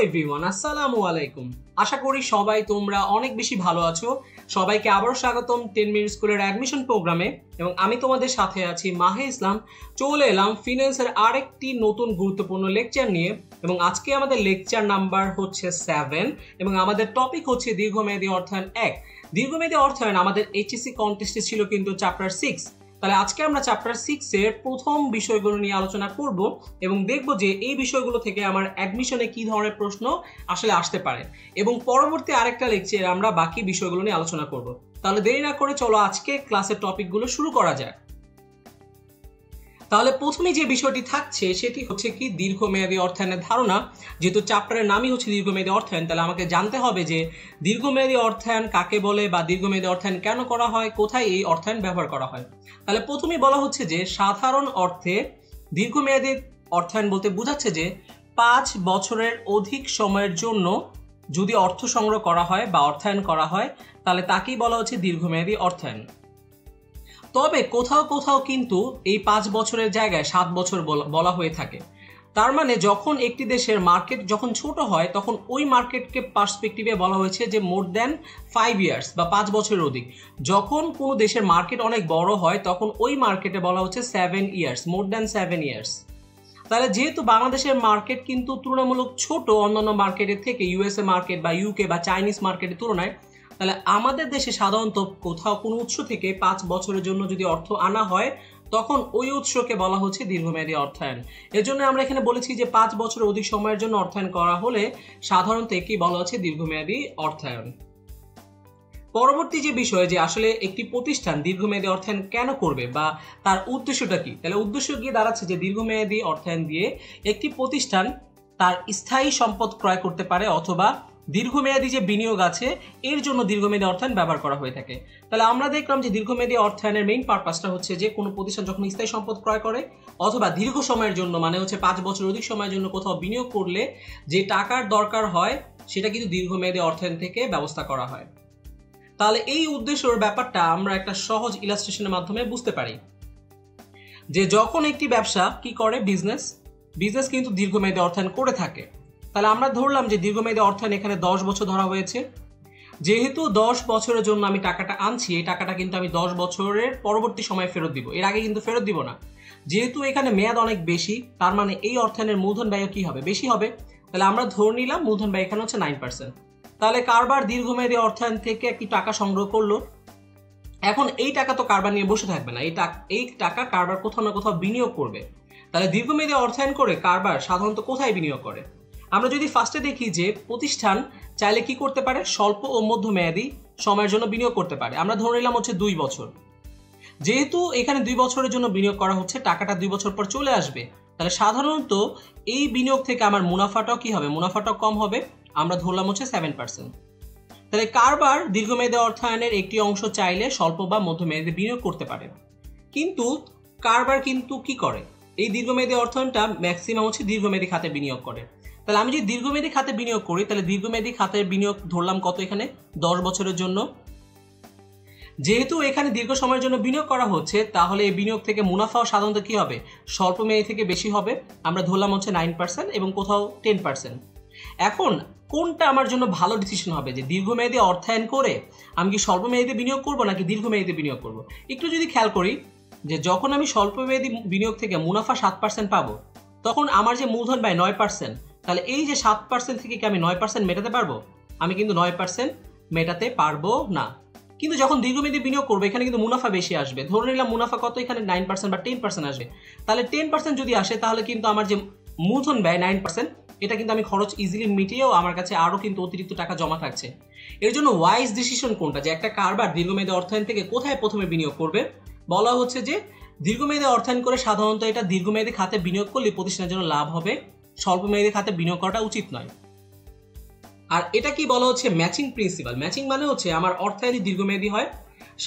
Everyone, আসসালামু আলাইকুম। আশা করি সবাই তোমরা অনেক বেশি ভালো আছো। সবাইকে আবারও স্বাগতম 10 মিনিট স্কুলের অ্যাডমিশন প্রোগ্রামে। এবং আমি তোমাদের সাথে আছি মাহে ইসলাম। চলে এলাম ফিন্যান্সের আরেকটি নতুন গুরুত্বপূর্ণ লেকচার নিয়ে। এবং আজকে আমাদের লেকচার নাম্বার হচ্ছে 7 এবং আমাদের টপিক হচ্ছে দীর্ঘমেয়াদী অর্থায়ন 1। দীর্ঘমেয়াদী অর্থায়ন আমাদের এইচএসসি কন্টেস্টে ছিল কিন্তু চ্যাপ্টার 6। তাহলে আজকে আমরা চ্যাপ্টার 6 এর প্রথম বিষয়গুলো নিয়ে আলোচনা করব এবং দেখব যে এই বিষয়গুলো থেকে আমার অ্যাডমিশনে কি ধরনের প্রশ্ন আসলে আসতে পারে এবং পরবর্তী আরেকটা লেকচারে আমরা বাকি বিষয়গুলো নিয়ে আলোচনা করব। তাহলে দেরি না করে চলো আজকে ক্লাসের টপিকগুলো শুরু করা যায়। তাহলে প্রথমে যে বিষয়টি থাকছে সেটি হচ্ছে কি দীর্ঘমেয়াদী অর্থায়নের ধারণা। যেহেতু চ্যাপ্টারের নামই হচ্ছে দীর্ঘমেয়াদী অর্থায়ন, তাহলে আমাকে জানতে হবে যে দীর্ঘমেয়াদী অর্থায়ন কাকে বলে বা দীর্ঘমেয়াদী অর্থায়ন কেন করা হয়, কোথায় এই অর্থায়ন ব্যবহার করা হয়। তাহলে প্রথমেই বলা হচ্ছে যে সাধারণ অর্থে দীর্ঘমেয়াদী অর্থায়ন বলতে বোঝাচ্ছে যে 5 বছরের অধিক সময়ের জন্য যদি অর্থ সংগ্রহ করা হয় বা অর্থায়ন করা হয় তাহলে তাকেই বলা হচ্ছে দীর্ঘমেয়াদী অর্থায়ন। তবে কোথাও কোথাও কিন্তু এই 5 বছরের জায়গায় 7 বছর বলা হয়ে থাকে। তার মানে যখন একটি দেশের মার্কেট যখন ছোট হয় তখন ওই মার্কেটকে পার্সপেক্টিভে বলা হয়েছে যে মোর দ্যান 5 ইয়ার্স বা 5 বছরের অধিক। যখন কোনো দেশের মার্কেট অনেক বড় হয় তখন ওই মার্কেটে বলা হচ্ছে 7 ইয়ার্স, মোর দ্যান 7 ইয়ার্স। তাহলে যেহেতু বাংলাদেশের মার্কেট কিন্তু তুলনামূলক ছোট অন্যান্য মার্কেটের থেকে, ইউএসএ মার্কেট বা ইউকে বা চাইনিজ মার্কেটের তুলনায়, তাহলে আমাদের দেশে সাধারণত কোথাও কোনো উৎস থেকে 5 বছরের জন্য যদি অর্থ আনা হয় তখন ওই উৎসকে বলা হচ্ছে দীর্ঘমেয়াদী অর্থায়ন। এর জন্য আমরা এখানে বলেছি যে 5 বছরের অধিক সময়ের জন্য অর্থায়ন করা হলে সাধারণত একেই বলা হচ্ছে দীর্ঘমেয়াদী অর্থায়ন। পরবর্তী যে বিষয় যে আসলে একটি প্রতিষ্ঠান দীর্ঘমেয়াদী অর্থায়ন কেন করবে বা তার উদ্দেশ্যটা কি, তাহলে উদ্দেশ্য গিয়ে দাঁড়াচ্ছে যে দীর্ঘমেয়াদী অর্থায়ন দিয়ে একটি প্রতিষ্ঠান তার স্থায়ী সম্পদ ক্রয় করতে পারে অথবা দীর্ঘমেয়াদী যে বিনিয়োগ আছে এর জন্য দীর্ঘমেয়াদী অর্থায়ন ব্যবহার করা হয়ে থাকে। তাহলে আমরা দেখলাম যে দীর্ঘমেয়াদী অর্থায়নের মেইন পারপাসটা হচ্ছে যে কোনো প্রতিষ্ঠান যখন স্থায়ী সম্পদ ক্রয় করে অথবা দীর্ঘ সময়ের জন্য মানে হচ্ছে 5 বছর অধিক সময়ের জন্য কোথাও বিনিয়োগ করলে যে টাকার দরকার হয় সেটা কিন্তু দীর্ঘমেয়াদী অর্থায়ন থেকে ব্যবস্থা করা হয়। তাহলে এই উদ্দেশ্যের ব্যাপারটা আমরা একটা সহজ ইলাস্ট্রেশনের মাধ্যমে বুঝতে পারি যে যখন একটি ব্যবসা কি করে বিজনেস কিন্তু দীর্ঘমেয়াদী অর্থায়ন করে থাকে। তাহলে আমরা ধরলাম যে দীর্ঘমেয়াদী অর্থায়ন এখানে 10 বছর ধরা হয়েছে। যেহেতু 10 বছরের জন্য আমি টাকাটা আনছি, এই টাকাটা কিন্তু আমি 10 বছরের পরবর্তী সময়ে ফেরত দিব, এর আগে কিন্তু ফেরত দিব না। যেহেতু এখানে মেয়াদ অনেক বেশি তার মানে এই অর্থায়নের মূলধন ব্যয় কি হবে, বেশি হবে। তাহলে আমরা ধরে নিলাম মূলধন ব্যয় এখানে হচ্ছে 9%। তাহলে কারবার দীর্ঘমেয়াদী অর্থায়ন থেকে একটি টাকা সংগ্রহ করলো। এখন এই টাকা তো কারবার নিয়ে বসে থাকবে না, এই টাকা কারবার কোথাও না কোথাও বিনিয়োগ করবে। তাহলে দীর্ঘমেয়াদী অর্থায়ন করে কারবার সাধারণত কোথায় বিনিয়োগ করে? আমরা যদি ফার্স্টে দেখি যে প্রতিষ্ঠান চাইলে কি করতে পারে, স্বল্প ও মধ্যমেয়াদী সময়ের জন্য বিনিয়োগ করতে পারে। আমরা ধরে নিলাম হচ্ছে 2 বছর। যেহেতু এখানে 2 বছরের জন্য বিনিয়োগ করা হচ্ছে, টাকাটা 2 বছর পর চলে আসবে, তাহলে সাধারণত এই বিনিয়োগ থেকে আমার মুনাফাটাও কি হবে, মুনাফাটাও কম হবে। আমরা ধরলাম হচ্ছে 7%। তাহলে কারবার দীর্ঘমেয়াদী অর্থায়নের একটি অংশ চাইলে স্বল্প বা মধ্যমেয়াদী বিনিয়োগ করতে পারে। কিন্তু কারবার কিন্তু কি করে, এই দীর্ঘমেয়াদী অর্থায়নটা ম্যাক্সিমাম হচ্ছে দীর্ঘমেয়াদী খাতে বিনিয়োগ করে। তাহলে আমি যদি দীর্ঘমেয়াদী খাতে বিনিয়োগ করি তাহলে দীর্ঘমেয়াদী খাতের বিনিয়োগ ধরলাম কত, এখানে 10 বছরের জন্য। যেহেতু এখানে দীর্ঘ সময়ের জন্য বিনিয়োগ করা হচ্ছে তাহলে এই বিনিয়োগ থেকে মুনাফাও সাধারণত কি হবে, স্বল্প মেয়াদী থেকে বেশি হবে। আমরা ধরলাম হচ্ছে 9% এবং কোথাও 10%। এখন কোনটা আমার জন্য ভালো ডিসিশন হবে যে দীর্ঘমেয়াদী অর্থায়ন করে আমি কি স্বল্প মেয়াদী বিনিয়োগ করব নাকি দীর্ঘমেয়াদী বিনিয়োগ করব? একটু যদি খেয়াল করি যে যখন আমি স্বল্প মেয়াদী বিনিয়োগ থেকে মুনাফা 7% পাবো তখন আমার যে মূলধন ব্যয় 9%, তাহলে এই যে 7% থেকে কি আমি 9% মেটাতে পারবো? আমি কিন্তু 9% মেটাতে পারবো না। কিন্তু যখন দীর্ঘমেয়াদী বিনিয়োগ করবো এখানে কিন্তু মুনাফা বেশি আসবে। ধরে নিলাম মুনাফা কত, এখানে 9% বা 10% আসবে। তাহলে 10% যদি আসে তাহলে কিন্তু আমার যে মূলধন ব্যয় 9%, এটা কিন্তু আমি খরচ ইজিলি মিটিয়েও আমার কাছে আরও কিন্তু অতিরিক্ত টাকা জমা থাকছে। এর জন্য ওয়াইজ ডিসিশন কোনটা যে একটা কারবার দীর্ঘমেয়াদী অর্থায়ন থেকে কোথায় প্রথমে বিনিয়োগ করবে? বলা হচ্ছে যে দীর্ঘমেয়াদী অর্থায়ন করে সাধারণত এটা দীর্ঘমেয়াদী খাতে বিনিয়োগ করলে প্রতিষ্ঠানের জন্য লাভ হবে, স্বল্প মেয়াদী খাতে বিনিয়োগ করাটা উচিত নয়। আর এটা কি বলা হচ্ছে ম্যাচিং প্রিন্সিপাল। ম্যাচিং মানে হচ্ছে আমার অর্থায়ন দীর্ঘমেয়াদী হয়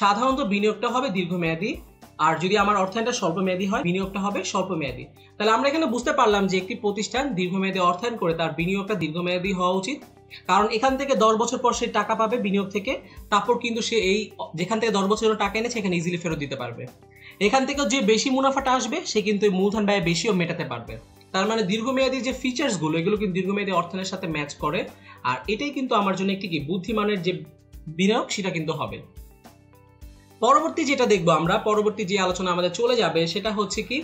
সাধারণত বিনিয়োগটা হবে দীর্ঘমেয়াদী, আর যদি আমার অর্থায়নটা স্বল্পমেয়াদী হয় বিনিয়োগটা হবে স্বল্পমেয়াদী। তাহলে আমরা এখানে বুঝতে পারলাম যে একটি প্রতিষ্ঠান দীর্ঘমেয়াদী অর্থায়ন করে তার বিনিয়োগটা দীর্ঘমেয়াদী হওয়া উচিত, কারণ এখান থেকে 10 বছর পর সে টাকা পাবে বিনিয়োগ থেকে, তারপর কিন্তু সে এই যেখান থেকে 10 বছরের টাকা এনেছে এখানে ইজিলি ফেরত দিতে পারবে। এখান থেকে যে বেশি মুনাফাটা আসবে সে কিন্তু মূলধন ব্যয় বেশিও মেটাতে পারবে। তার মানে দীর্ঘমেয়াদী যে ফিচার্সগুলো এগুলো কিন্তু দীর্ঘমেয়াদী অর্থায়নের সাথে ম্যাচ করে, আর এটাই কিন্তু আমার জন্য একটি কি বুদ্ধিমানের যে বিনিয়োগ সেটা কিন্তু হবে। পরবর্তী যেটা দেখবো আমরা, পরবর্তী যে আলোচনা আমাদের চলে যাবে সেটা হচ্ছে কি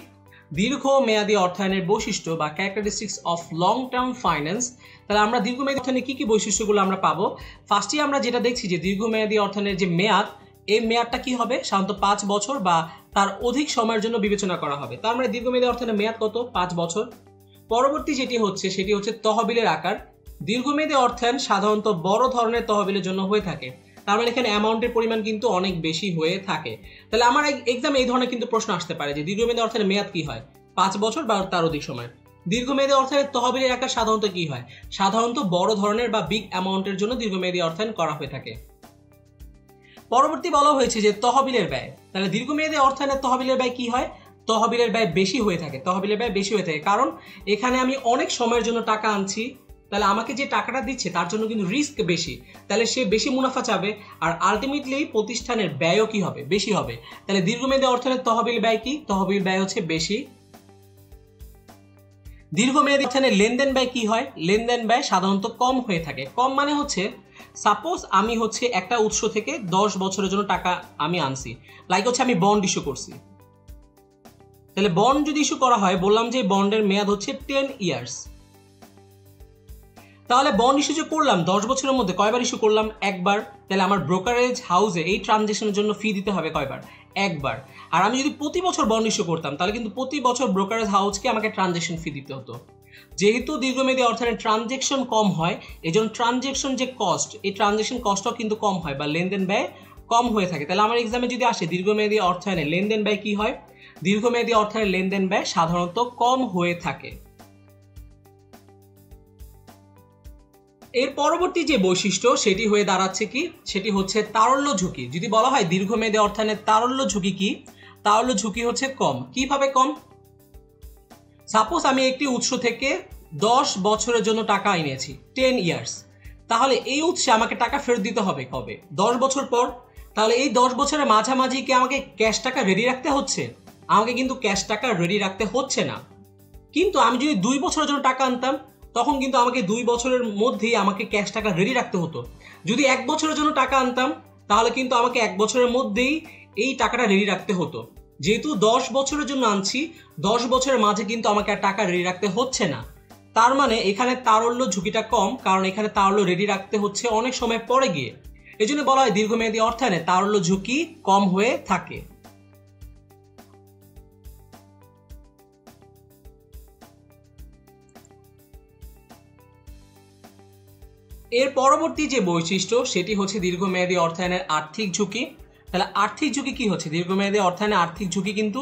দীর্ঘমেয়াদী অর্থায়নের বৈশিষ্ট্য বা characteristics of long term finance. তাহলে আমরা দীর্ঘমেয়াদী অর্থায়নে কি কি বৈশিষ্ট্যগুলো আমরা পাবো? ফার্স্টে আমরা যেটা দেখছি যে দীর্ঘমেয়াদী অর্থায়নের যে মেয়াদ, এই মেয়াদটা কি হবে? সাধারণত 5 বছর বা তার অধিক সময়ের জন্য বিবেচনা করা হবে। তার মানে দীর্ঘমেয়াদী অর্থায়নের মেয়াদ কত? 5 বছর। পরবর্তী যেটি হচ্ছে সেটি হচ্ছে তহবিলের আকার। দীর্ঘমেয়াদী অর্থায়ন সাধারণত বড় ধরনের তহবিলের জন্য হয়ে থাকে, তার মানে এখানে অ্যামাউন্টের পরিমাণ কিন্তু অনেক বেশি হয়ে থাকে। তাহলে আমার এক্সামে এই ধরনের কিন্তু প্রশ্ন আসতে পারে যে দীর্ঘমেয়াদী অর্থায়নের মেয়াদ কি হয়? 5 বছর বা তার অধিক সময়। দীর্ঘমেয়াদী অর্থায়নের তহবিলের আকার সাধারণত কি হয়? সাধারণত বড় ধরনের বা বিগ অ্যামাউন্টের জন্য দীর্ঘমেয়াদী অর্থায়ন করা হয়ে থাকে। পরবর্তী বলা হয়েছে যে তহবিলের ব্যয়। তাহলে দীর্ঘমেয়াদী অর্থায়নের তহবিলের ব্যয় কি হয়? তহবিলের ব্যয় বেশি হয়ে থাকে। তহবিলের ব্যয় বেশি হয়ে থাকে কারণ এখানে আমি অনেক সময়ের জন্য টাকা আনছি, তাহলে আমাকে যে টাকাটা দিচ্ছে তার জন্য কিন্তু রিস্ক বেশি, তাহলে সে বেশি মুনাফা চাবে, আর আলটিমেটলি প্রতিষ্ঠানের ব্যয়ও কি হবে? বেশি হবে। তাহলে দীর্ঘমেয়াদী অর্থায়নের তহবিল ব্যয় কি? তহবিল ব্যয় হচ্ছে বেশি। দীর্ঘমেয়াদী অর্থায়নের লেনদেন ব্যয় কি হয়? লেনদেন ব্যয় সাধারণত কম হয়ে থাকে। কম মানে হচ্ছে সাপোজ আমি হচ্ছে একটা উৎস থেকে 10 বছরের জন্য টাকা আমি আনছি, লাইক হচ্ছে আমি বন্ড ইস্যু করছি। তাহলে বন্ড যদি ইস্যু করা হয়, বললাম যে বন্ডের মেয়াদ হচ্ছে 10 ইয়ার্স। তাহলে বন্ড ইস্যু যে করলাম 10 বছরের মধ্যে কয়বার ইস্যু করলাম? একবার। তাহলে আমার ব্রোকারেজ হাউসে এই ট্রানজ্যাকশনের জন্য ফি দিতে হবে কয়বার? একবার। আর আমি যদি প্রতি বছর বন্ড ইস্যু করতাম তাহলে কিন্তু প্রতি বছর ব্রোকারেজ হাউসকে আমাকে ট্রানজ্যাকশন ফি দিতে হতো। যেহেতু দীর্ঘমেয়াদী অর্থায়নের ট্রানজ্যাকশন কম হয়, এজন্য ট্রানজ্যাকশন যে কস্ট, এই ট্রানজ্যাকশন কস্টও কিন্তু কম হয় বা লেনদেন ব্যয় কম হয়ে থাকে। তাহলে আমার এক্সামে যদি আসে দীর্ঘমেয়াদী অর্থায়নে লেনদেন ব্যয় কি হয়? দীর্ঘমেয়াদী অর্থায়নের লেনদেন ব্যয় সাধারণত কম হয়ে থাকে। এর পরবর্তী যে বৈশিষ্ট্য সেটি হয়ে দাঁড়াচ্ছে কি? সেটি হচ্ছে তারল্য ঝুঁকি। যদি বলা হয় দীর্ঘমেয়াদী অর্থায়নের তারল্য ঝুঁকি কি? তারল্য ঝুঁকি হচ্ছে কম। কিভাবে কম? সাপোজ আমি একটি উৎস থেকে 10 বছরের জন্য টাকা এনেছি, 10 ইয়ার্স। তাহলে এই উৎসে আমাকে টাকা ফেরত দিতে হবে কবে? 10 বছর পর। তাহলে এই 10 বছরের মাঝামাঝি কি আমাকে ক্যাশ টাকা রেডি রাখতে হচ্ছে? আমাকে কিন্তু ক্যাশ টাকা রেডি রাখতে হচ্ছে না। কিন্তু আমি যদি 2 বছরের জন্য টাকা আনতাম তখন কিন্তু আমাকে 2 বছরের মধ্যেই আমাকে ক্যাশ টাকা রেডি রাখতে হতো। যদি 1 বছরের জন্য টাকা আনতাম তাহলে কিন্তু আমাকে 1 বছরের মধ্যেই এই টাকাটা রেডি রাখতে হতো। যেহেতু 10 বছরের জন্য আনছি, 10 বছরের মাঝে কিন্তু আমাকে আর টাকা রেডি রাখতে হচ্ছে না। তার মানে এখানে তারল্য ঝুঁকিটা কম, কারণ এখানে তারল্য রেডি রাখতে হচ্ছে অনেক সময় পরে গিয়ে। এই জন্য বলা হয় দীর্ঘমেয়াদী অর্থায়নে তারল্য ঝুঁকি কম হয়ে থাকে। এর পরবর্তী যে বৈশিষ্ট্য সেটি হচ্ছে দীর্ঘমেয়াদী অর্থায়নের আর্থিক ঝুঁকি। তাহলে আর্থিক ঝুঁকি কি হচ্ছে? দীর্ঘমেয়াদী অর্থায়নে আর্থিক ঝুঁকি কিন্তু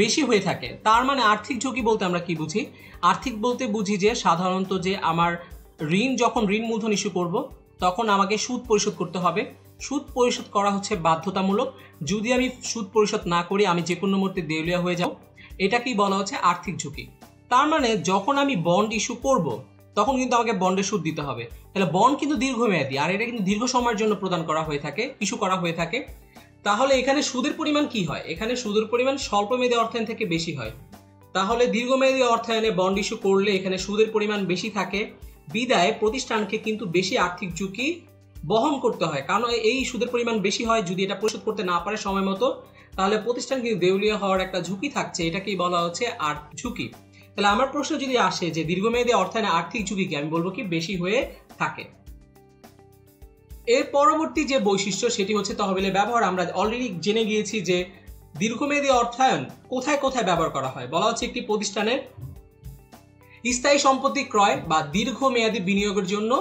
বেশি হয়ে থাকে। তার মানে আর্থিক ঝুঁকি বলতে আমরা কি বুঝি? আর্থিক বলতে বুঝি যে সাধারণত যে আমার যখন ঋণ মূলধন ইস্যু করব তখন আমাকে সুদ পরিশোধ করতে হবে। সুদ পরিশোধ করা হচ্ছে বাধ্যতামূলক। যদি আমি সুদ পরিশোধ না করি আমি যে কোনো মুহূর্তে দেউলিয়া হয়ে যাব। এটাকেই বলা হচ্ছে আর্থিক ঝুঁকি। তার মানে যখন আমি বন্ড ইস্যু করব তখন কিন্তু আমাকে বন্ডে সুদ দিতে হবে। তাহলে বন্ড কিন্তু দীর্ঘমেয়াদী, আর এটা কিন্তু দীর্ঘ সময়ের জন্য প্রদান করা হয়ে থাকে, ইস্যু করা হয়ে থাকে। তাহলে এখানে সুদের পরিমাণ কি হয়? এখানে সুদের পরিমাণ স্বল্পমেয়াদী অর্থায়ন থেকে বেশি হয়। তাহলে দীর্ঘমেয়াদী অর্থায়নে বন্ড ইস্যু করলে এখানে সুদের পরিমাণ বেশি থাকে, বিদায় প্রতিষ্ঠানকে কিন্তু বেশি আর্থিক ঝুঁকি বহন করতে হয়। কারণ এই সুদের পরিমাণ বেশি হয়, যদি এটা পরিশোধ করতে না পারে সময় মতো তাহলে প্রতিষ্ঠান কিন্তু দেউলিয়া হওয়ার একটা ঝুঁকি থাকছে, এটাকেই বলা হচ্ছে ঝুঁকি। তাহলে আমার প্রশ্ন যদি আসে যে দীর্ঘমেয়াদী অর্থায়নে আর্থিক ঝুঁকি কি, আমি বলবো কি বেশি হয়ে থাকে। এর পরবর্তী যে বৈশিষ্ট্য সেটি হচ্ছে তহবিলের ব্যবহার। আমরা অলরেডি জেনে গিয়েছি যে দীর্ঘমেয়াদী অর্থায়ন কোথায় কোথায় ব্যবহার করা হয়। বলা হচ্ছে একটি প্রতিষ্ঠানের স্থায়ী সম্পত্তি ক্রয় বা দীর্ঘমেয়াদী বিনিয়োগের জন্য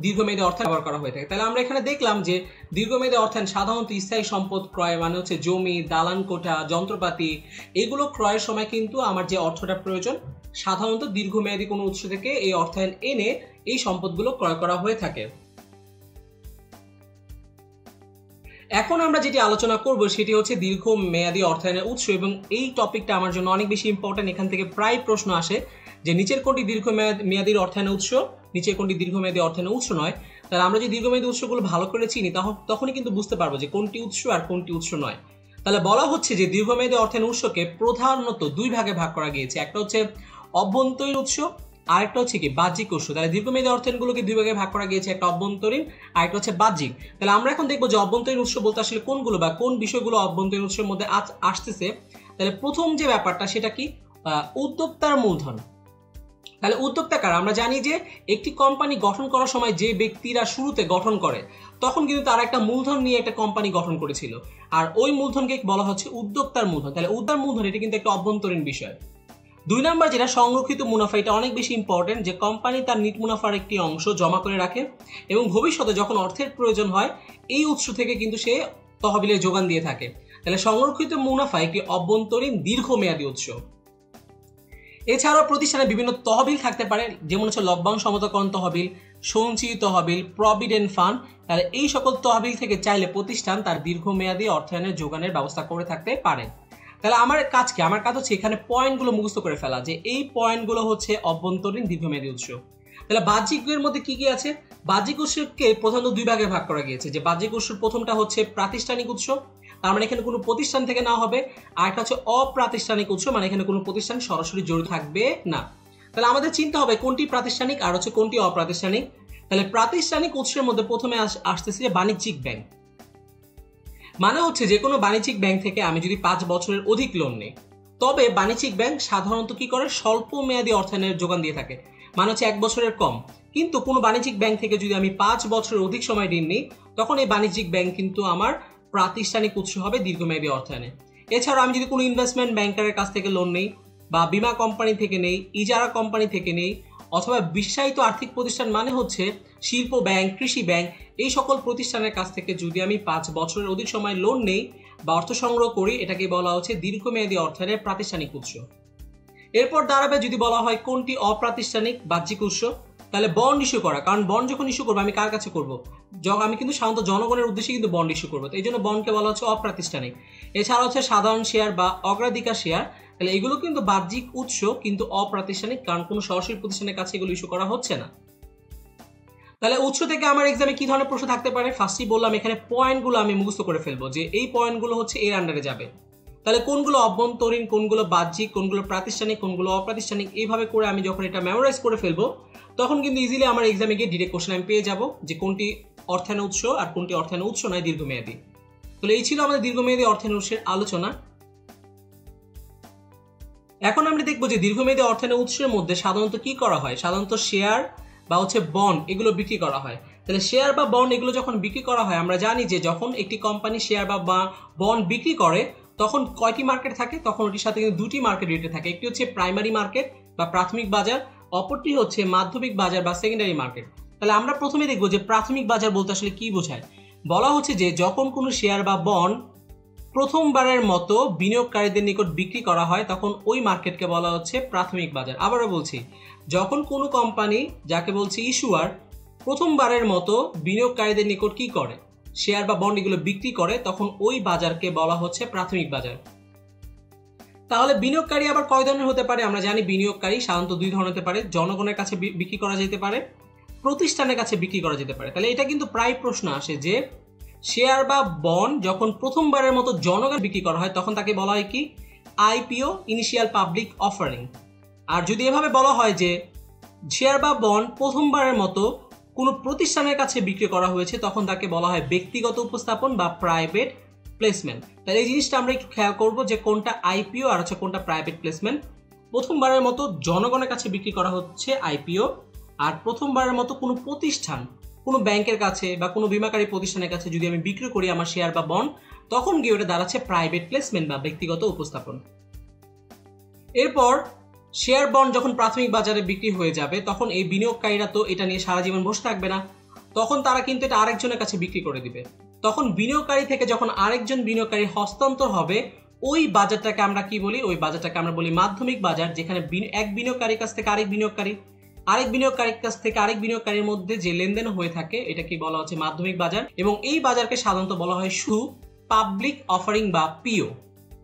দীর্ঘমেয়াদী অর্থায়ন ব্যবহার করা হয়ে থাকে। তাহলে আমরা এখানে দেখলাম যে দীর্ঘমেয়াদী অর্থায়ন সাধারণত স্থায়ী সম্পদ ক্রয় মানে হচ্ছে জমি, দালান কোঠা, যন্ত্রপাতি, এগুলো ক্রয়ের সময় কিন্তু আমার যে অর্থটা প্রয়োজন সাধারণত দীর্ঘমেয়াদী কোনো উৎস থেকে এই অর্থায়ন এনে এই সম্পদগুলো ক্রয় করা হয়ে থাকে। এখন আমরা যেটি আলোচনা করব সেটি হচ্ছে দীর্ঘমেয়াদী অর্থায়নের উৎস, এবং এই টপিকটা আমার জন্য অনেক বেশি ইম্পর্টেন্ট। এখান থেকে প্রায় প্রশ্ন আসে যে নিচের কোনটি দীর্ঘমেয়াদী অর্থায়নের উৎস, নিচের কোনটি দীর্ঘমেয়াদী অর্থায়নের উৎস নয়। তাহলে আমরা যদি দীর্ঘমেয়াদী উৎসগুলো ভালো করে চিনি তখনই কিন্তু বুঝতে পারবো যে কোনটি উৎস আর কোনটি উৎস নয়। তাহলে বলা হচ্ছে যে দীর্ঘমেয়াদী অর্থায়নের উৎসকে প্রধানত দুই ভাগে ভাগ করা গিয়েছে। একটা হচ্ছে অভ্যন্তরীণ উৎস, আরেকটা হচ্ছে কি বাহ্যিক উৎস। তাহলে দীর্ঘমেয়াদী অর্থায়নগুলোকে দুই ভাগে ভাগ করা গিয়েছে, একটা অভ্যন্তরীণ, আরেকটা হচ্ছে বাহ্যিক। তাহলে আমরা এখন দেখবো যে অভ্যন্তরীণ উৎস বলতে আসলে কোনগুলো বা কোন বিষয়গুলো অভ্যন্তরীণ উৎসের মধ্যে আসতেছে। তাহলে প্রথম যে ব্যাপারটা সেটা কি, উদ্যোক্তার মূলধন। তাহলে উদ্যোক্তা কারা? আমরা জানি যে একটি কোম্পানি গঠন করার সময় যে ব্যক্তিরা শুরুতে গঠন করে তখন কিন্তু তারা একটা মূলধন নিয়ে একটা কোম্পানি গঠন করেছিল, আর ওই মূলধনকে বলা হচ্ছে উদ্যোক্তার মূলধন। তাহলে উদ্যোক্তার মূলধন এটা কিন্তু একটা অভ্যন্তরীণ বিষয়। 2 নাম্বার যেটা সংরক্ষিত মুনাফা, এটা অনেক বেশি ইম্পর্টেন্ট, যে কোম্পানি তার নিট মুনাফার একটি অংশ জমা করে রাখে এবং ভবিষ্যতে যখন অর্থের প্রয়োজন হয় এই উৎস থেকে কিন্তু সে তহবিলের যোগান দিয়ে থাকে। তাহলে সংরক্ষিত মুনাফা একটি অভ্যন্তরীণ দীর্ঘমেয়াদী উৎস। এছাড়াও প্রতিষ্ঠানে বিভিন্ন তহবিল থাকতে পারে, যেমন হচ্ছে লভ্যাংশ সমতাকরণ তহবিল, সঞ্চয়ী তহবিল, প্রভিডেন্ট ফান্ড। তাহলে এই সকল তহবিল থেকে চাইলে প্রতিষ্ঠান তার দীর্ঘমেয়াদী অর্থায়নের যোগানের ব্যবস্থা করে থাকতে পারে। তাহলে আমার কাজ কি? আমার কাজ হচ্ছে এখানে পয়েন্টগুলো মুখস্থ করে ফেলা, যে এই পয়েন্টগুলো হচ্ছে অভ্যন্তরীণ দীর্ঘমেয়াদী উৎস। তাহলে বাহ্যিকের মধ্যে কি কি আছে? বাহ্যিক উৎসকে প্রধানত 2 ভাগে ভাগ করা গিয়েছে। যে বাহ্যিক উৎস প্রথমটা হচ্ছে প্রাতিষ্ঠানিক উৎস, তার মানে এখানে কোনো প্রতিষ্ঠান থেকে না হবে। আর একটা হচ্ছে অপ্রাতিষ্ঠানিক উৎস, মানে এখানে কোনো প্রতিষ্ঠান সরাসরি জড়িত থাকবে না। তাহলে আমাদের চিন্তা হবে কোনটি প্রাতিষ্ঠানিক আর হচ্ছে কোনটি অপ্রাতিষ্ঠানিক। তাহলে প্রাতিষ্ঠানিক উৎসের মধ্যে প্রথমে আসতেছে যে বাণিজ্যিক ব্যাংক। মানে হচ্ছে যে কোনো বাণিজ্যিক ব্যাংক থেকে আমি যদি 5 বছরের অধিক লোন নিই, তবে বাণিজ্যিক ব্যাংক সাধারণত কি করে, স্বল্প মেয়াদী অর্থায়নের যোগান দিয়ে থাকে, মানে হচ্ছে 1 বছরের কম। কিন্তু কোনো বাণিজ্যিক ব্যাংক থেকে যদি আমি 5 বছরের অধিক সময় ঋণ নিই, তখন এই বাণিজ্যিক ব্যাংক কিন্তু আমার প্রাতিষ্ঠানিক উৎস হবে দীর্ঘমেয়াদী অর্থায়নে। এছাড়াও আমি যদি কোনো ইনভেস্টমেন্ট ব্যাংকারের কাছ থেকে লোন নেই, বা বীমা কোম্পানি থেকে নেই, ইজারা কোম্পানি থেকে নেই, অথবা বিশ্বায়িত আর্থিক প্রতিষ্ঠান মানে হচ্ছে শিল্প ব্যাংক, কৃষি ব্যাংক, এই সকল প্রতিষ্ঠানের কাছ থেকে যদি আমি 5 বছরের অধিক সময় লোন নেই বা অর্থ সংগ্রহ করি, এটাকে বলা হচ্ছে দীর্ঘমেয়াদী অর্থায়নের প্রাতিষ্ঠানিক উৎস। এরপর দাঁড়াবে যদি বলা হয় কোনটি অপ্রাতিষ্ঠানিক বাহ্যিক উৎস, তাহলে বন্ড ইস্যু করা। কারণ বন্ড যখন ইস্যু করবো আমি কার কাছে করব? আমি কিন্তু সাধারণত জনগণের উদ্দেশ্যে কিন্তু বন্ড ইস্যু করবো, তো এই জন্য বন্ডকে বলা হচ্ছে অপ্রাতিষ্ঠানিক। এছাড়া হচ্ছে সাধারণ শেয়ার বা অগ্রাধিকার শেয়ার। তাহলে এগুলো কিন্তু বাহ্যিক উৎস কিন্তু অপ্রাতিষ্ঠানিক, কারণ কোনো সরাসরি প্রতিষ্ঠানের কাছে এগুলো ইস্যু করা হচ্ছে না। তাহলে উৎস থেকে আমার এক্সামে কি ধরনের প্রশ্ন থাকতে পারে? ফার্স্টই বললাম এখানে পয়েন্টগুলো আমি মুখস্থ করে ফেলবো, যে এই পয়েন্টগুলো হচ্ছে এর আন্ডারে যাবে। তাহলে কোনগুলো অভ্যন্তরীণ, কোনগুলো বাহ্যিক, কোনগুলো প্রাতিষ্ঠানিক, কোনগুলো অপ্রাতিষ্ঠানিক, এইভাবে করে আমি যখন এটা মেমোরাইজ করে ফেলবো, তখন কিন্তু ইজিলি আমার এক্সামে গিয়ে ডিরেক্ট কোশ্চেন আমি পেয়ে যাবো যে কোনটি অর্থায়নের উৎস আর কোনটি অর্থায়নের উৎস নয় দীর্ঘমেয়াদী। তাহলে এই ছিল আমাদের দীর্ঘমেয়াদী অর্থায়নের উৎসের আলোচনা। এখন আমরা দেখবো যে দীর্ঘমেয়াদী অর্থায়নের উৎসের মধ্যে সাধারণত কি করা হয়। সাধারণত শেয়ার বা হচ্ছে বন্ড এগুলো বিক্রি করা হয়। তাহলে শেয়ার বা বন্ড এগুলো যখন বিক্রি করা হয়, আমরা জানি যে যখন একটি কোম্পানি শেয়ার বা বন্ড বিক্রি করে তখন কয়টি মার্কেট থাকে? তখন ওটির সাথে কিন্তু 2টি মার্কেট রেটে থাকে। একটি হচ্ছে প্রাইমারি মার্কেট বা প্রাথমিক বাজার, অপরটি হচ্ছে মাধ্যমিক বাজার বা সেকেন্ডারি মার্কেট। তাহলে আমরা প্রথমে দেখবো যে প্রাথমিক বাজার বলতে আসলে কি বোঝায়। বলা হচ্ছে যে যখন কোনো শেয়ার বা বন্ড প্রথমবারের মতো বিনিয়োগকারীদের নিকট বিক্রি করা হয়, তখন ওই মার্কেটকে বলা হচ্ছে প্রাথমিক বাজার। আবারও বলছি, যখন কোনো কোম্পানি, যাকে বলছে ইস্যুয়ার, প্রথমবারের মতো বিনিয়োগকারীদের নিকট কি করে, শেয়ার বা বন্ড এগুলো বিক্রি করে, তখন ওই বাজারকে বলা হচ্ছে প্রাথমিক বাজার। তাহলে বিনিয়োগকারী আবার কয় ধরনের হতে পারে? আমরা জানি বিনিয়োগকারী সাধারণত 2 ধরনের হতে পারে। জনগণের কাছে বিক্রি করা যেতে পারে, প্রতিষ্ঠানের কাছে বিক্রি করা যেতে পারে। তাহলে এটা কিন্তু প্রায় প্রশ্ন আসে যে শেয়ার বা বন্ড যখন প্রথমবারের মতো জনগণ বিক্রি করা হয়, তখন তাকে বলা হয় কি? IPO, initial public offering. আর যদি এভাবে বলা হয় যে শেয়ার বা বন্ড প্রথমবারের মতো কোনো প্রতিষ্ঠানের কাছে বিক্রি করা হয়েছে, তখন তাকে বলা হয় ব্যক্তিগত উপস্থাপন বা প্রাইভেট প্লেসমেন্ট। তাহলে এই জিনিসটা আমরা একটু খেয়াল করবো যে কোনটা আইপিও আর হচ্ছে কোনটা প্রাইভেট প্লেসমেন্ট। প্রথমবারের মতো জনগণের কাছে বিক্রি করা হচ্ছে আইপিও, আর প্রথমবারের মতো কোনো প্রতিষ্ঠান, কোনো ব্যাংকের কাছে বা কোনো বীমাকারী প্রতিষ্ঠানের কাছে যদি আমি বিক্রি করি আমার শেয়ার বা বন্ড, তখন গিয়ে ওটা দাঁড়াচ্ছে প্রাইভেট প্লেসমেন্ট বা ব্যক্তিগত উপস্থাপন। এরপর শেয়ার বন্ড যখন প্রাথমিক বাজারে বিক্রি হয়ে যাবে, তখন এই বিনিয়োগকারীরা তো এটা নিয়ে সারা জীবন বসে থাকবে না, তখন তারা কিন্তু এটা আরেকজনের কাছে বিক্রি করে দিবে। তখন বিনিয়োগকারী থেকে যখন আরেকজন বিনিয়োগকারী হস্তান্তর হবে, ওই বাজারটাকে আমরা কি বলি? ওই বাজারটাকে আমরা বলি মাধ্যমিক বাজার, যেখানে এক বিনিয়োগকারীর কাছ থেকে আরেক বিনিয়োগকারীর কাছ থেকে আরেক বিনিয়োগকারীর মধ্যে যে লেনদেন হয়ে থাকে, এটা কি বলা হচ্ছে মাধ্যমিক বাজার। এবং এই বাজারকে সাধারণত বলা হয় শুধু পাবলিক অফারিং বা পিও।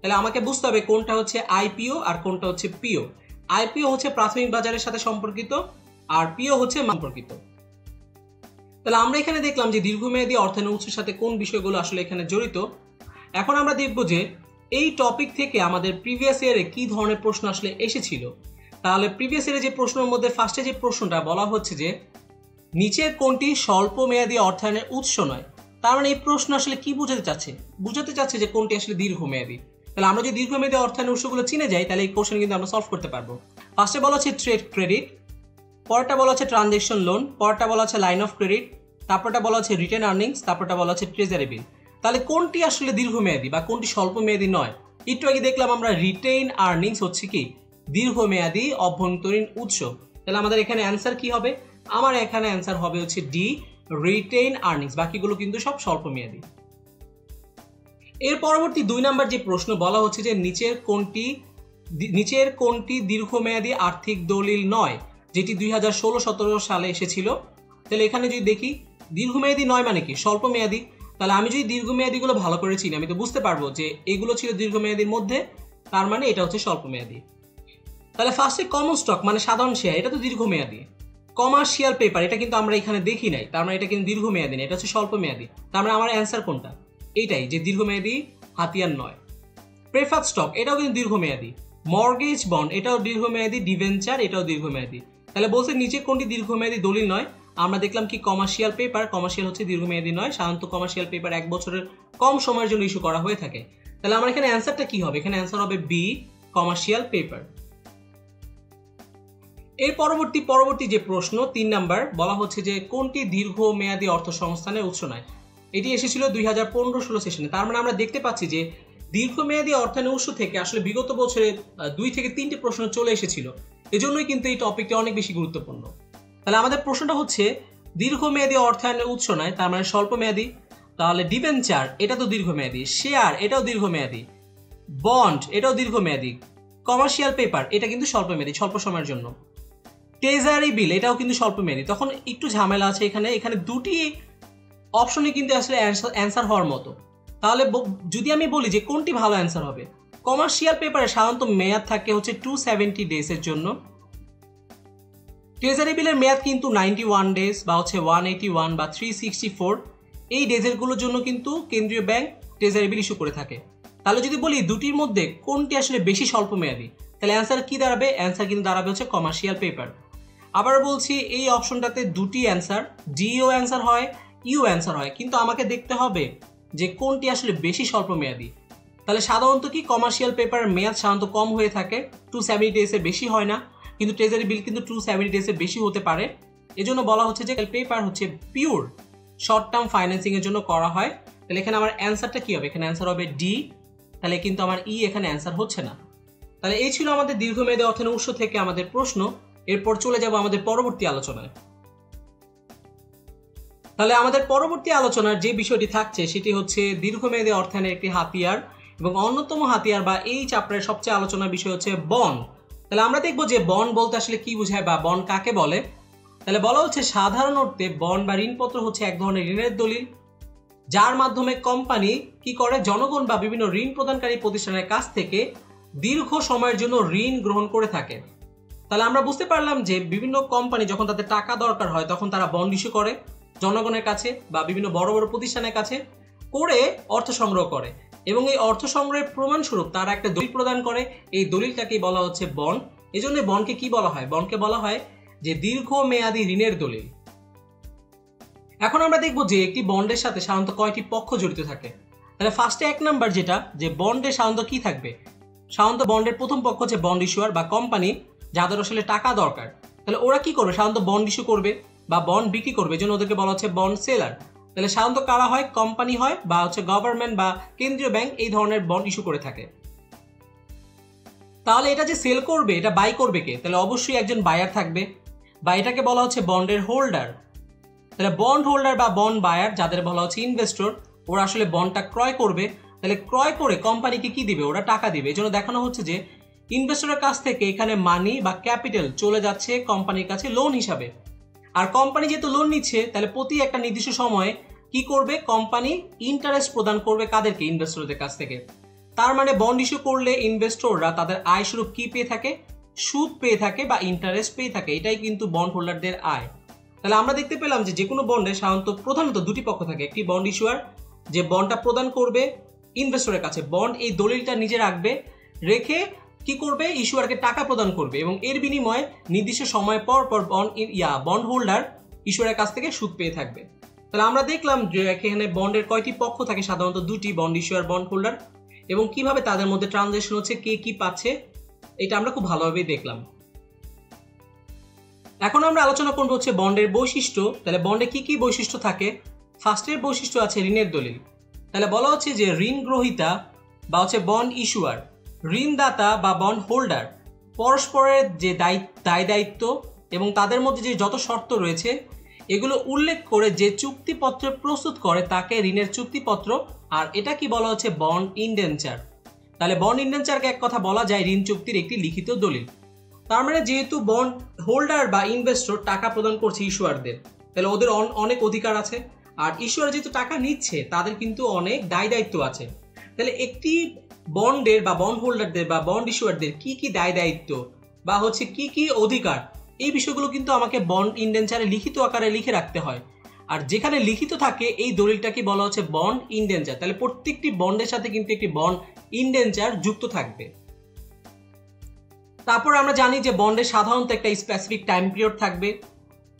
তাহলে আমাকে বুঝতে হবে কোনটা হচ্ছে আইপিও আর কোনটা হচ্ছে পিও। আইপিও হচ্ছে প্রাথমিক বাজারের সাথে সম্পর্কিত, আর পিও হচ্ছে সম্পর্কিত। তাহলে আমরা এখানে দেখলাম যে দীর্ঘমেয়াদী অর্থায়নের উৎসের সাথে কোন বিষয়গুলো আসলে এখানে জড়িত। এখন আমরা দেখব যে এই টপিক থেকে আমাদের প্রিভিয়াস ইয়ারে কি ধরনের প্রশ্ন আসলে এসেছিল। তাহলে প্রিভিয়াস ইয়ারে যে প্রশ্নের মধ্যে ফার্স্টে যে প্রশ্নটা বলা হচ্ছে যে নিচের কোনটি স্বল্প মেয়াদী অর্থায়নের উৎস নয়, তার মানে এই প্রশ্ন আসলে কি বোঝাতে চাচ্ছে যে কোনটি আসলে দীর্ঘমেয়াদী। তাহলে আমরা যদি দীর্ঘমেয়াদী অর্থায়নের উৎসগুলো চিনে যাই তাহলে এই কোশ্চেন কিন্তু আমরা সলভ করতে পারবো। ফার্স্টে বলা হচ্ছে ট্রেড ক্রেডিট, পরেরটা বলা হচ্ছে ট্রানজ্যাকশন লোন, পরেরটা বলা হচ্ছে লাইন অফ ক্রেডিট, তারপরটা বলা হচ্ছে রিটেন আর্নিংস, তারপরটা বলা হচ্ছে ট্রেজারি বিল। তাহলে কোনটি আসলে দীর্ঘমেয়াদী বা কোনটি স্বল্প মেয়াদী নয়? একটু আগে দেখলাম আমরা রিটেইন আর্নিংস হচ্ছে কি দীর্ঘমেয়াদী অভ্যন্তরীণ উৎস। তাহলে আমাদের এখানে অ্যান্সার কি হবে? আমার এখানে অ্যান্সার হবে হচ্ছে ডি, রিটেইন আর্নিংস। বাকিগুলো কিন্তু সব স্বল্প মেয়াদী। এর পরবর্তী 2 নাম্বার যে প্রশ্ন বলা হচ্ছে যে নিচের কোনটি দীর্ঘমেয়াদী আর্থিক দলিল নয়, যেটি 2016-17 সালে এসেছিল। তাহলে এখানে যদি দেখি দীর্ঘমেয়াদী নয় মানে কি স্বল্প মেয়াদী। তাহলে আমি যদি দীর্ঘমেয়াদীগুলো ভালো করে চিনি আমি তো বুঝতে পারবো যে এগুলো ছিল দীর্ঘমেয়াদীর মধ্যে, তার মানে এটা হচ্ছে স্বল্প মেয়াদী। তাহলে ফার্স্টে কমন স্টক মানে সাধারণ শেয়ার, এটা তো দীর্ঘমেয়াদী। কমার্শিয়াল পেপার এটা কিন্তু আমরা এখানে দেখি নাই, তার মানে এটা কিন্তু দীর্ঘমেয়াদী না, এটা হচ্ছে স্বল্প মেয়াদী। তার মানে আমার অ্যান্সার কোনটা? এইটাই, যে দীর্ঘমেয়াদী হাতিয়ার নয়। প্রেফার্ড স্টক এটাও কিন্তু দীর্ঘমেয়াদী। মর্গেজ বন্ড এটাও দীর্ঘমেয়াদী। ডিভেঞ্চার এটাও দীর্ঘমেয়াদী। তাহলে বলছে নিচে কোনটি দীর্ঘমেয়াদী দলিল নয়? আমরা দেখলাম কি কমার্শিয়াল পেপার, কমার্শিয়াল হচ্ছে দীর্ঘমেয়াদী নয়। সাধারণত কমার্শিয়াল পেপার 1 বছরের কম সময়ের জন্য ইস্যু করা হয়ে থাকে। তাহলে আমার এখানে অ্যান্সারটা কি হবে? এখানে অ্যান্সার হবে বি, কমার্শিয়াল পেপার। এর পরবর্তী যে প্রশ্ন 3 নাম্বার বলা হচ্ছে যে কোনটি দীর্ঘমেয়াদী অর্থ সংস্থানের উৎস নয়? এটি এসেছিল 2015-16 সেশনে। তার মানে আমরা দেখতে পাচ্ছি যে দীর্ঘমেয়াদী অর্থায়নের উৎস থেকে আসলে বিগত বছরে 2 থেকে 3টে প্রশ্ন চলে এসেছিল। এজন্যই কিন্তু এই টপিকটি অনেক বেশি গুরুত্বপূর্ণ। তাহলে আমাদের প্রশ্নটা হচ্ছে দীর্ঘমেয়াদী অর্থায়নের উৎস নয়, তার মানে স্বল্প মেয়াদী। তাহলে ডিবেঞ্চার এটা তো দীর্ঘমেয়াদী, শেয়ার এটাও দীর্ঘমেয়াদী, বন্ড এটাও দীর্ঘমেয়াদী, কমার্শিয়াল পেপার এটা কিন্তু স্বল্প মেয়াদী, স্বল্প সময়ের জন্য। ট্রেজারি বিল এটাও কিন্তু স্বল্প মেয়াদী। তখন একটু ঝামেলা আছে এখানে দুটি অপশনই কিন্তু আসলে অ্যান্সার হওয়ার মতো। তাহলে যদি আমি বলি যে কোনটি ভালো অ্যান্সার হবে, কমার্শিয়াল পেপারে সাধারণত মেয়াদ থাকে হচ্ছে 270 ডেজের জন্য। ট্রেজারি বিলের মেয়াদ কিন্তু 91 ডেজ বা হচ্ছে 181 বা 364 এই ডেজেরগুলোর জন্য কিন্তু কেন্দ্রীয় ব্যাংক ট্রেজারি বিল ইস্যু করে থাকে। তাহলে যদি বলি দুটির মধ্যে কোনটি আসলে বেশি স্বল্প মেয়াদী, তাহলে অ্যান্সার কি দাঁড়াবে? অ্যান্সার কিন্তু দাঁড়াবে হচ্ছে কমার্শিয়াল পেপার। আবার বলছি এই অপশনটাতে দুটি অ্যান্সার, ডিও অ্যান্সার হয়, ইউ অ্যান্সার হয়, কিন্তু আমাকে দেখতে হবে যে কোনটি আসলে বেশি স্বল্প মেয়াদী। তাহলে সাধারণত কি কমার্শিয়াল পেপারের মেয়াদ সাধারণত কম হয়ে থাকে, 270 ডেজের বেশি হয় না, কিন্তু ট্রেজারি বিল কিন্তু 270 ডেজের বেশি হতে পারে। এজন্য বলা হচ্ছে যে পেপার হচ্ছে পিওর শর্ট টার্ম ফাইন্যান্সিং এর জন্য করা হয়। তাহলে এখানে আমার অ্যান্সারটা কি হবে? এখানে অ্যান্সার হবে ডি। তাহলে কিন্তু আমার ই এখানে অ্যান্সার হচ্ছে না। তাহলে এই ছিল আমাদের দীর্ঘমেয়াদী অর্থায়নের উৎস থেকে আমাদের প্রশ্ন। এরপর চলে যাব আমাদের পরবর্তী আলোচনায়। তাহলে আমাদের পরবর্তী আলোচনার যে বিষয়টি থাকছে সেটি হচ্ছে দীর্ঘমেয়াদী অর্থায়নের একটি হাতিয়ার এবং অন্যতম হাতিয়ার বা এই চ্যাপ্টারের সবচেয়ে আলোচনার বিষয় হচ্ছে বন্ড। তাহলে আমরা দেখবো যে বন্ড বলতে আসলে কি বোঝায় বা বন্ড কাকে বলে। তাহলে বলা হচ্ছে সাধারণ অর্থে বন্ড বা ঋণপত্র হচ্ছে এক ধরনের ঋণের দলিল, যার মাধ্যমে কোম্পানি কি করে জনগণ বা বিভিন্ন ঋণ প্রদানকারী প্রতিষ্ঠানের কাছ থেকে দীর্ঘ সময়ের জন্য ঋণ গ্রহণ করে থাকে। তাহলে আমরা বুঝতে পারলাম যে বিভিন্ন কোম্পানি যখন তাদের টাকা দরকার হয় তখন তারা বন্ড ইস্যু করে জনগণের কাছে বা বিভিন্ন বড় বড় প্রতিষ্ঠানের কাছে করে অর্থ সংগ্রহ করে এবং এই অর্থ সংগ্রহের প্রমাণস্বরূপ তারা একটা দলিল প্রদান করে। এই দলিলটাকেই বলা হচ্ছে বন্ড। এই জন্য বন্ডকে কি বলা হয়? বন্ডকে বলা হয় যে দীর্ঘমেয়াদী ঋণের দলিল। এখন আমরা দেখবো যে একটি বন্ডের সাথে সাধারণত কয়টি পক্ষ জড়িত থাকে। তাহলে ফার্স্টে 1 নাম্বার যেটা, যে বন্ডে সাধারণত কি থাকবে? সাধারণত বন্ডের প্রথম পক্ষ হচ্ছে বন্ড ইস্যুয়ার বা কোম্পানি যাদের আসলে টাকা দরকার। তাহলে ওরা কি করবে? সাধারণত বন্ড ইস্যু করবে বা বন্ড বিক্রি করবে, এই জন্য ওদেরকে বলা হচ্ছে বন্ড সেলার। তাহলে সাধারণত কারা হয়? কোম্পানি হয় বা হচ্ছে গভর্নমেন্ট বা কেন্দ্রীয় ব্যাংক এই ধরনের বন্ড ইস্যু করে থাকে। তাহলে এটা যে সেল করবে এটা বাই করবে কে? তাহলে অবশ্যই একজন বায়ার থাকবে বা এটাকে বলা হচ্ছে বন্ডের হোল্ডার। তাহলে বন্ড হোল্ডার বা বন্ড বায়ার যাদের বলা হচ্ছে ইনভেস্টর, ওরা আসলে বন্ডটা ক্রয় করবে। তাহলে ক্রয় করে কোম্পানিকে কি দিবে? ওরা টাকা দিবে। এই জন্য দেখানো হচ্ছে যে ইনভেস্টরের কাছ থেকে এখানে মানি বা ক্যাপিটাল চলে যাচ্ছে কোম্পানির কাছে লোন হিসাবে। আর কোম্পানি যেহেতু লোন নিচ্ছে তাহলে প্রতি একটা নির্দিষ্ট সময়ে কি করবে? কোম্পানি ইন্টারেস্ট প্রদান করবে কাদেরকে? ইনভেস্টরদের কাছ থেকে। তার মানে বন্ড ইস্যু করলে ইনভেস্টররা তাদের আয় স্বরূপ কি পেয়ে থাকে? সুদ পেয়ে থাকে বা ইন্টারেস্ট পেয়ে থাকে। এটাই কিন্তু বন্ড হোল্ডারদের আয়। তাহলে আমরা দেখতে পেলাম যে কোনো বন্ডে সাধারণত প্রধানত দুটি পক্ষ থাকে। একটি বন্ড ইস্যুয়ার যে বন্ডটা প্রদান করবে ইনভেস্টরের কাছে, বন্ড এই দলিলটা নিজে রাখবে, রেখে কি করবে, ইস্যুয়ারকে টাকা প্রদান করবে এবং এর বিনিময়ে নির্দিষ্ট সময় পর পর বন্ড হোল্ডার ইস্যুয়ারের কাছ থেকে সুদ পেয়ে থাকবে। তাহলে আমরা দেখলাম যে এখানে বন্ডের কয়টি পক্ষ থাকে, সাধারণত দুটি, বন্ড ইস্যুয়ার, বন্ড হোল্ডার, এবং কিভাবে তাদের মধ্যে ট্রানজাকশন হচ্ছে, কে কি পাচ্ছে, এটা আমরা খুব ভালোভাবেই দেখলাম। এখন আমরা আলোচনা করবো হচ্ছে বন্ডের বৈশিষ্ট্য। তাহলে বন্ডে কি কি বৈশিষ্ট্য থাকে। ফার্স্টের বৈশিষ্ট্য আছে ঋণের দলিল। তাহলে বলা হচ্ছে যে ঋণ গ্রহীতা বা হচ্ছে বন্ড ইস্যুয়ার, ঋণদাতা বা বন্ড হোল্ডার পরস্পরের যে দায় দায়িত্ব এবং তাদের মধ্যে যে যত শর্ত রয়েছে এগুলো উল্লেখ করে যে চুক্তিপত্র প্রস্তুত করে তাকে ঋণের চুক্তিপত্র, আর এটা কি বলা হচ্ছে বন্ড ইনডেনচার। তাহলে বন্ড ইনডেনচারকে এক কথা বলা যায় ঋণ চুক্তির একটি লিখিত দলিল। তার মানে যেহেতু বন্ড হোল্ডার বা ইনভেস্টর টাকা প্রদান করছে ইস্যুয়ারদের, তাহলে ওদের অনেক অধিকার আছে, আর ইস্যুয়ার যেহেতু টাকা নিচ্ছে তাদের কিন্তু অনেক দায় দায়িত্ব আছে। তাহলে একটি বন্ডের বা বন্ড হোল্ডারদের বা বন্ড ইস্যুয়ারদের কি কি দায় দায়িত্ব বা হচ্ছে কি কি অধিকার, এই বিষয়গুলো কিন্তু আমাকে বন্ড ইনডেনচারে লিখিত আকারে লিখে রাখতে হয়। আর যেখানে লিখিত থাকে এই দলিলটাকে বলা হচ্ছে বন্ড ইনডেনচার। তাহলে প্রত্যেকটি বন্ডের সাথে কিন্তু একটি বন্ড ইনডেনচার যুক্ত থাকবে। তারপর আমরা জানি যে বন্ডে সাধারণত একটা স্পেসিফিক টাইম পিরিয়ড থাকবে,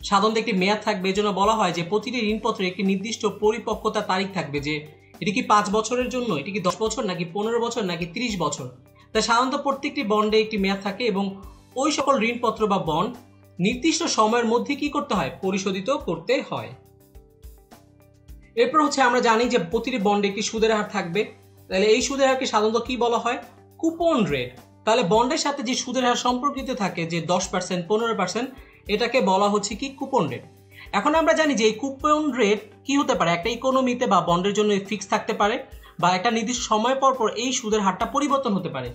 সাধারণত একটি মেয়াদ থাকবে। এজন্য বলা হয় যে প্রতিটি ঋণপত্রে একটি নির্দিষ্ট পরিপক্কতার তারিখ থাকবে, যে এটি কি 5 বছরের জন্য, এটি কি 10 বছর, নাকি 15 বছর, নাকি 30 বছর। তাই সাধারণত প্রত্যেকটি বন্ডে একটি মেয়াদ থাকে এবং ওই সকল ঋণপত্র বা বন্ড নির্দিষ্ট সময়ের মধ্যে কি করতে হয়, পরিশোধিত করতে হয়। এরপর হচ্ছে আমরা জানি যে প্রতিটি বন্ডে একটি সুদের হার থাকবে। তাহলে এই সুদের হারকে সাধারণত কি বলা হয়, কুপন রেট। তাহলে বন্ডের সাথে যে সুদের হার সম্পর্কিত থাকে, যে 10%, 15%, এটাকে বলা হচ্ছে কি কুপন রেট। এখন আমরা জানি যে এই কুপন রেট কি হতে পারে, একটা ইকোনমিতে বা বন্ডের জন্য ফিক্স থাকতে পারে, বা একটা নির্দিষ্ট সময় পর পর এই সুদের হারটা পরিবর্তন হতে পারে।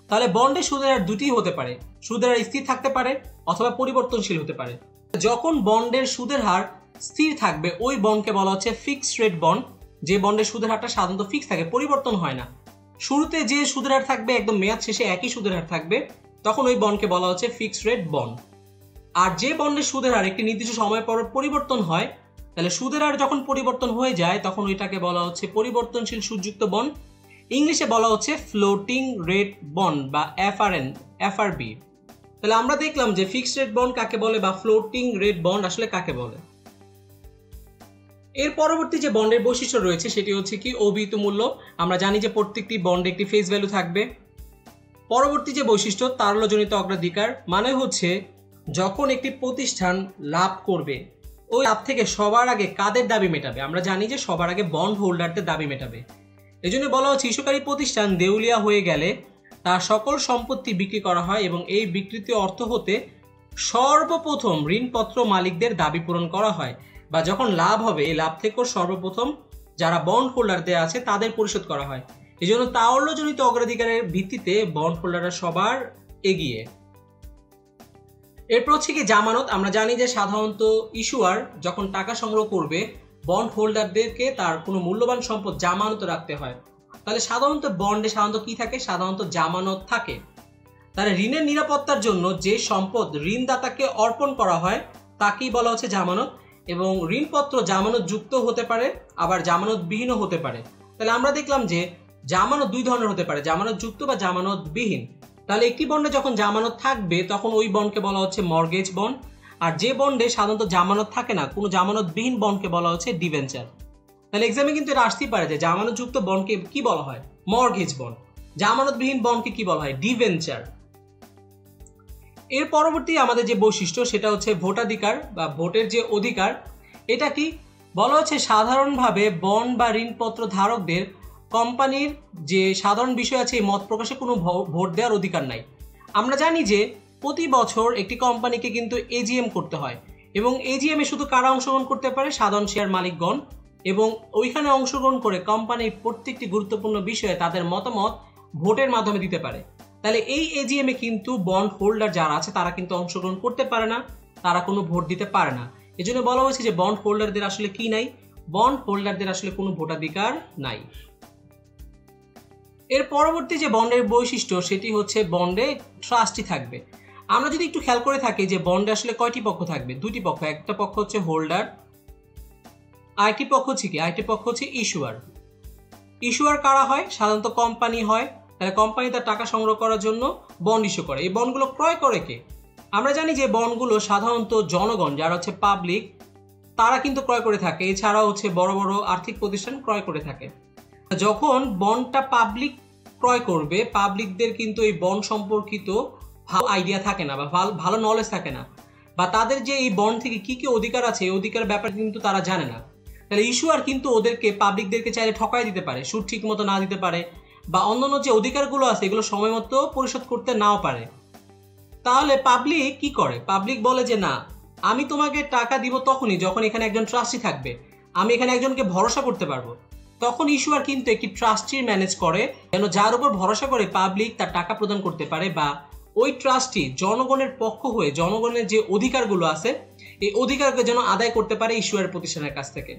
তাহলে বন্ডের সুদের হার দুটি হতে পারে, সুদের হার স্থির থাকতে পারে অথবা পরিবর্তনশীল হতে পারে। যখন বন্ডের সুদের হার স্থির থাকবে ওই বন্ডকে বলা হচ্ছে ফিক্সড রেট বন্ড। যে বন্ডের সুদের হারটা সাধারণত ফিক্স থাকে, পরিবর্তন হয় না, শুরুতে যে সুদের হার থাকবে একদম মেয়াদ শেষে একই সুদের হার থাকবে, তখন ওই বন্ডকে বলা হচ্ছে ফিক্সড রেট বন্ড। আর যে বন্ডের সুদের হার একটি নির্দিষ্ট সময় পর পরিবর্তন হয়, তাহলে সুদের হার যখন পরিবর্তন হয়ে যায় তখন ওইটাকে বলা হচ্ছে পরিবর্তনশীল সুদযুক্ত বন্ড। ইংলিশে বলা হচ্ছে ফ্লোটিং রেট বন্ড বা এফআরবি। তাহলে আমরা দেখলাম যে ফিক্সড রেট বন্ড কাকে বলে বা ফ্লোটিং রেট বন্ড আসলে কাকে বলে। এর পরবর্তী যে বন্ডের বৈশিষ্ট্য রয়েছে সেটি হচ্ছে কি অভিহিত মূল্য। আমরা জানি যে প্রত্যেকটি বন্ডে একটি ফেস ভ্যালু থাকবে। পরবর্তী যে বৈশিষ্ট্য তারল্যজনিত অগ্রাধিকার, মানে হচ্ছে যখন একটি প্রতিষ্ঠান লাভ করবে ওই লাভ থেকে সবার আগে কাদের দাবি মেটাবে। আমরা জানি যে সবার আগে বন্ড হোল্ডারদের দাবি মেটাবে। এই জন্য বলা হচ্ছে ইস্যুকারী প্রতিষ্ঠান দেউলিয়া হয়ে গেলে তার সকল সম্পত্তি বিক্রি করা হয় এবং এই বিকৃত অর্থ হতে সর্বপ্রথম ঋণপত্র মালিকদের দাবি পূরণ করা হয়, বা যখন লাভ হবে এই লাভ থেকেও সর্বপ্রথম যারা বন্ড হোল্ডারদের আছে তাদের পরিশোধ করা হয়। এই জন্য তারল্যজনিত অগ্রাধিকারের ভিত্তিতে বন্ড হোল্ডাররা সবার এগিয়ে। এরপর হচ্ছে কি জামানত। আমরা জানি যে সাধারণত ইস্যুয়ার যখন টাকা সংগ্রহ করবে বন্ড হোল্ডারদেরকে তার কোনো মূল্যবান সম্পদ জামানত রাখতে হয়। তাহলে সাধারণত বন্ডে সাধারণত কি থাকে, সাধারণত জামানত থাকে। তাহলে ঋণের নিরাপত্তার জন্য যে সম্পদ ঋণদাতাকে অর্পণ করা হয় তাকেই বলা হচ্ছে জামানত, এবং ঋণপত্র জামানত যুক্ত হতে পারে আবার জামানত বিহীনও হতে পারে। তাহলে আমরা দেখলাম যে জামানত দুই ধরনের হতে পারে, জামানত যুক্ত বা জামানত বিহীন। তাহলে একটি বন্ডে যখন জামানত থাকবে তখন ওই বন্ডকে বলা হচ্ছে মর্গেজ বন্ড, আর যে বন্ডে সাধারণত জামানত থাকে না, কোনো জামানত বিহীন বন্ডকে বলা হচ্ছে ডিবেঞ্চার। তাহলে এক্সামে কিন্তু এটা আসতেই পারে যে জামানত যুক্ত বন্ডকে কি বলা হয়, মর্গেজ বন্ড, জামানত বিহীন বন্ডকে কি বলা হয়, ডিবেঞ্চার। এর পরবর্তী আমাদের যে বৈশিষ্ট্য সেটা হচ্ছে ভোটাধিকার বা ভোটের যে অধিকার। এটা কি বলা হচ্ছে সাধারণভাবে বন্ড বা ঋণপত্র ধারকদের কোম্পানির যে সাধারণ বিষয় আছে এই মত প্রকাশে কোনো ভোট দেওয়ার অধিকার নাই। আমরা জানি যে প্রতি বছর একটি কোম্পানিকে কিন্তু এজিএম করতে হয় এবং এজিএমে শুধু কারা অংশগ্রহণ করতে পারে, সাধারণ শেয়ার মালিকগণ, এবং ওইখানে অংশগ্রহণ করে কোম্পানির প্রত্যেকটি গুরুত্বপূর্ণ বিষয়ে তাদের মতামত ভোটের মাধ্যমে দিতে পারে। তাহলে এই এজিএমে কিন্তু বন্ড হোল্ডার যারা আছে তারা কিন্তু অংশগ্রহণ করতে পারে না, তারা কোনো ভোট দিতে পারে না। এজন্য বলা হয়েছে যে বন্ড হোল্ডারদের আসলে কি নাই, বন্ড হোল্ডারদের আসলে কোনো ভোটাধিকার নাই। এর পরবর্তী যে বন্ডের বৈশিষ্ট্য সেটি হচ্ছে বন্ডে ট্রাস্টি থাকবে। আমরা যদি একটু খেয়াল করে থাকি যে বন্ডে আসলে কয়টি পক্ষ থাকবে, দুটি পক্ষ, একটা পক্ষ হচ্ছে হোল্ডার, আরেকটি পক্ষ হচ্ছে কি, আরেকটি পক্ষ হচ্ছে ইস্যুয়ার। ইস্যুয়ার কারা হয়, সাধারণত কোম্পানি হয়, তাহলে কোম্পানি তার টাকা সংগ্রহ করার জন্য বন্ড ইস্যু করে। এই বন্ডগুলো ক্রয় করে কে? আমরা জানি যে বন্ডগুলো সাধারণত জনগণ, যারা হচ্ছে পাবলিক, তারা কিন্তু ক্রয় করে থাকে। এছাড়াও হচ্ছে বড় বড় আর্থিক প্রতিষ্ঠান ক্রয় করে থাকে। যখন বন্ডটা পাবলিক ক্রয় করবে, পাবলিকদের কিন্তু এই বন্ড সম্পর্কিত ভালো আইডিয়া থাকে না বা ভালো নলেজ থাকে না, বা তাদের যে এই বন্ড থেকে কি কি অধিকার আছে এই অধিকার ব্যাপারে কিন্তু তারা জানে না। তাহলে ইস্যুয়ার কিন্তু ওদেরকে, পাবলিকদেরকে চাইলে ঠকাই দিতে পারে, সুদ ঠিক মতো না দিতে পারে, বা অন্যান্য যে অধিকারগুলো আছে এগুলো সময় মতো পরিশোধ করতে নাও পারে। তাহলে পাবলিক কি করে? পাবলিক বলে যে না, আমি তোমাকে টাকা দিব তখনই যখন এখানে একজন ট্রাস্টি থাকবে, আমি এখানে একজনকে ভরসা করতে পারবো। তখন ইস্যুয়ার কিন্তু একটি ট্রাস্টি ম্যানেজ করে, যেন যার উপর ভরসা করে পাবলিক তার টাকা প্রদান করতে পারে, বা ওই ট্রাস্টি জনগণের পক্ষ হয়ে জনগণের যে অধিকারগুলো আছে এই অধিকারকে যেন আদায় করতে পারে ইস্যুয়ার প্রতিষ্ঠানের কাছ থেকে।